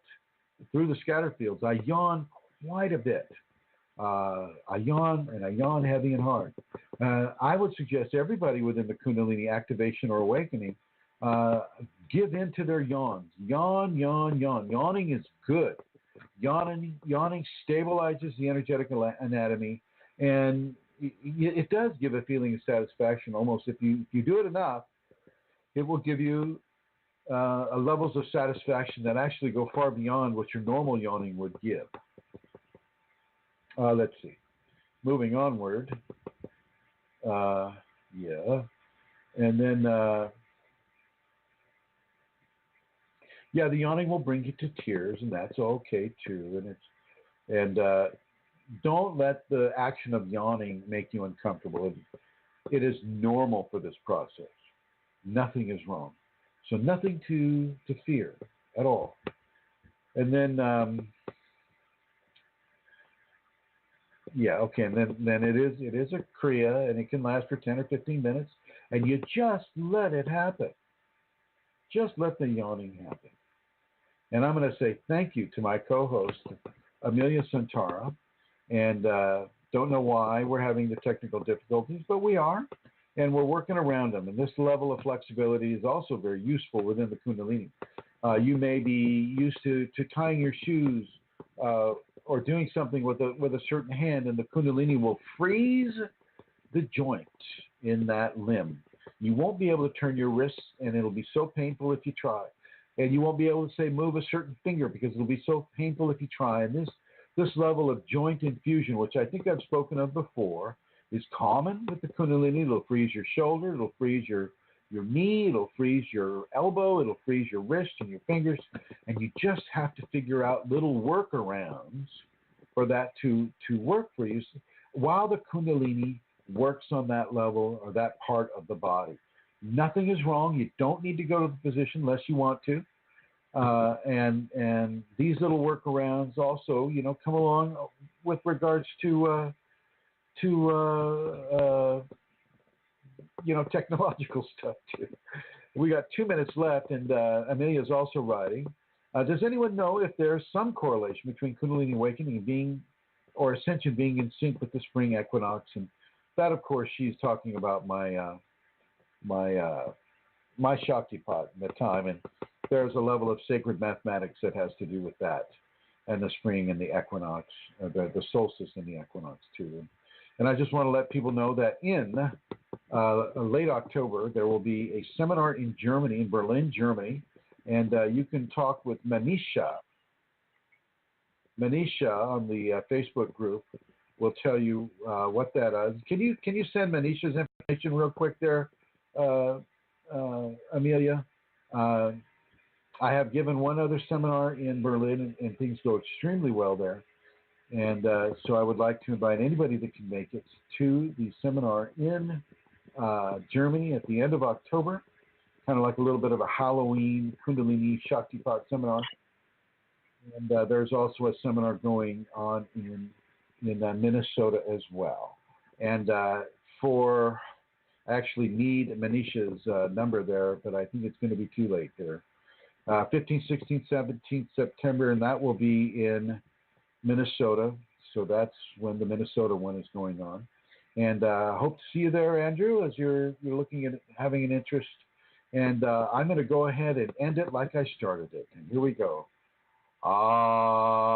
through the scatter fields, I yawn quite a bit. I yawn heavy and hard. I would suggest everybody within the Kundalini activation or awakening give in to their yawns. Yawn, yawn, yawn. Yawning is good. Yawning stabilizes the energetic anatomy, and it does give a feeling of satisfaction. Almost, if you do it enough, it will give you levels of satisfaction that actually go far beyond what your normal yawning would give. Let's see. Moving onward. Yeah. And then, the yawning will bring you to tears, and that's okay too. And don't let the action of yawning make you uncomfortable. It is normal for this process. Nothing is wrong. So nothing to fear at all. And then, and then it is a kriya, and it can last for 10 or 15 minutes, and you just let it happen. Just let the yawning happen. And I'm going to say thank you to my co-host, Amelia Santara, and don't know why we're having the technical difficulties, but we are, and we're working around them. And this level of flexibility is also very useful within the Kundalini. You may be used to tying your shoes or doing something with a certain hand, and the Kundalini will freeze the joint in that limb. You won't be able to turn your wrists, and it'll be so painful if you try. And you won't be able to say move a certain finger because it'll be so painful if you try. And this level of joint infusion, which I think I've spoken of before, is common with the Kundalini. It'll freeze your shoulder, it'll freeze your knee, it'll freeze your elbow, it'll freeze your wrist and your fingers, and you just have to figure out little workarounds for that to work for you while the Kundalini works on that level or that part of the body. Nothing is wrong. You don't need to go to the physician unless you want to. And these little workarounds also, come along with regards to technological stuff too. We got 2 minutes left, and Amelia's also writing. Does anyone know if there's some correlation between Kundalini awakening or ascension being in sync with the spring equinox? And that, of course, she's talking about my Shaktipat in the time, and there's a level of sacred mathematics that has to do with that, and the spring and the equinox, the solstice and the equinox too. And I just want to let people know that in late October, there will be a seminar in Germany, in Berlin, Germany, and you can talk with Manisha. Manisha on the Facebook group will tell you what that is. Can you send Manisha's information real quick there, Amelia? I have given one other seminar in Berlin, and things go extremely well there. And so I would like to invite anybody that can make it to the seminar in Germany at the end of October, kind of like a little bit of a Halloween Kundalini Shaktipat seminar. And there's also a seminar going on in Minnesota as well. And I actually need Manisha's number there, but I think it's going to be too late there. 15th, 16th, 17th September, and that will be in Minnesota. So that's when the Minnesota one is going on. And hope to see you there, Andrew, as you're looking at having an interest And I'm going to go ahead and end it like I started it. And here we go. Ah.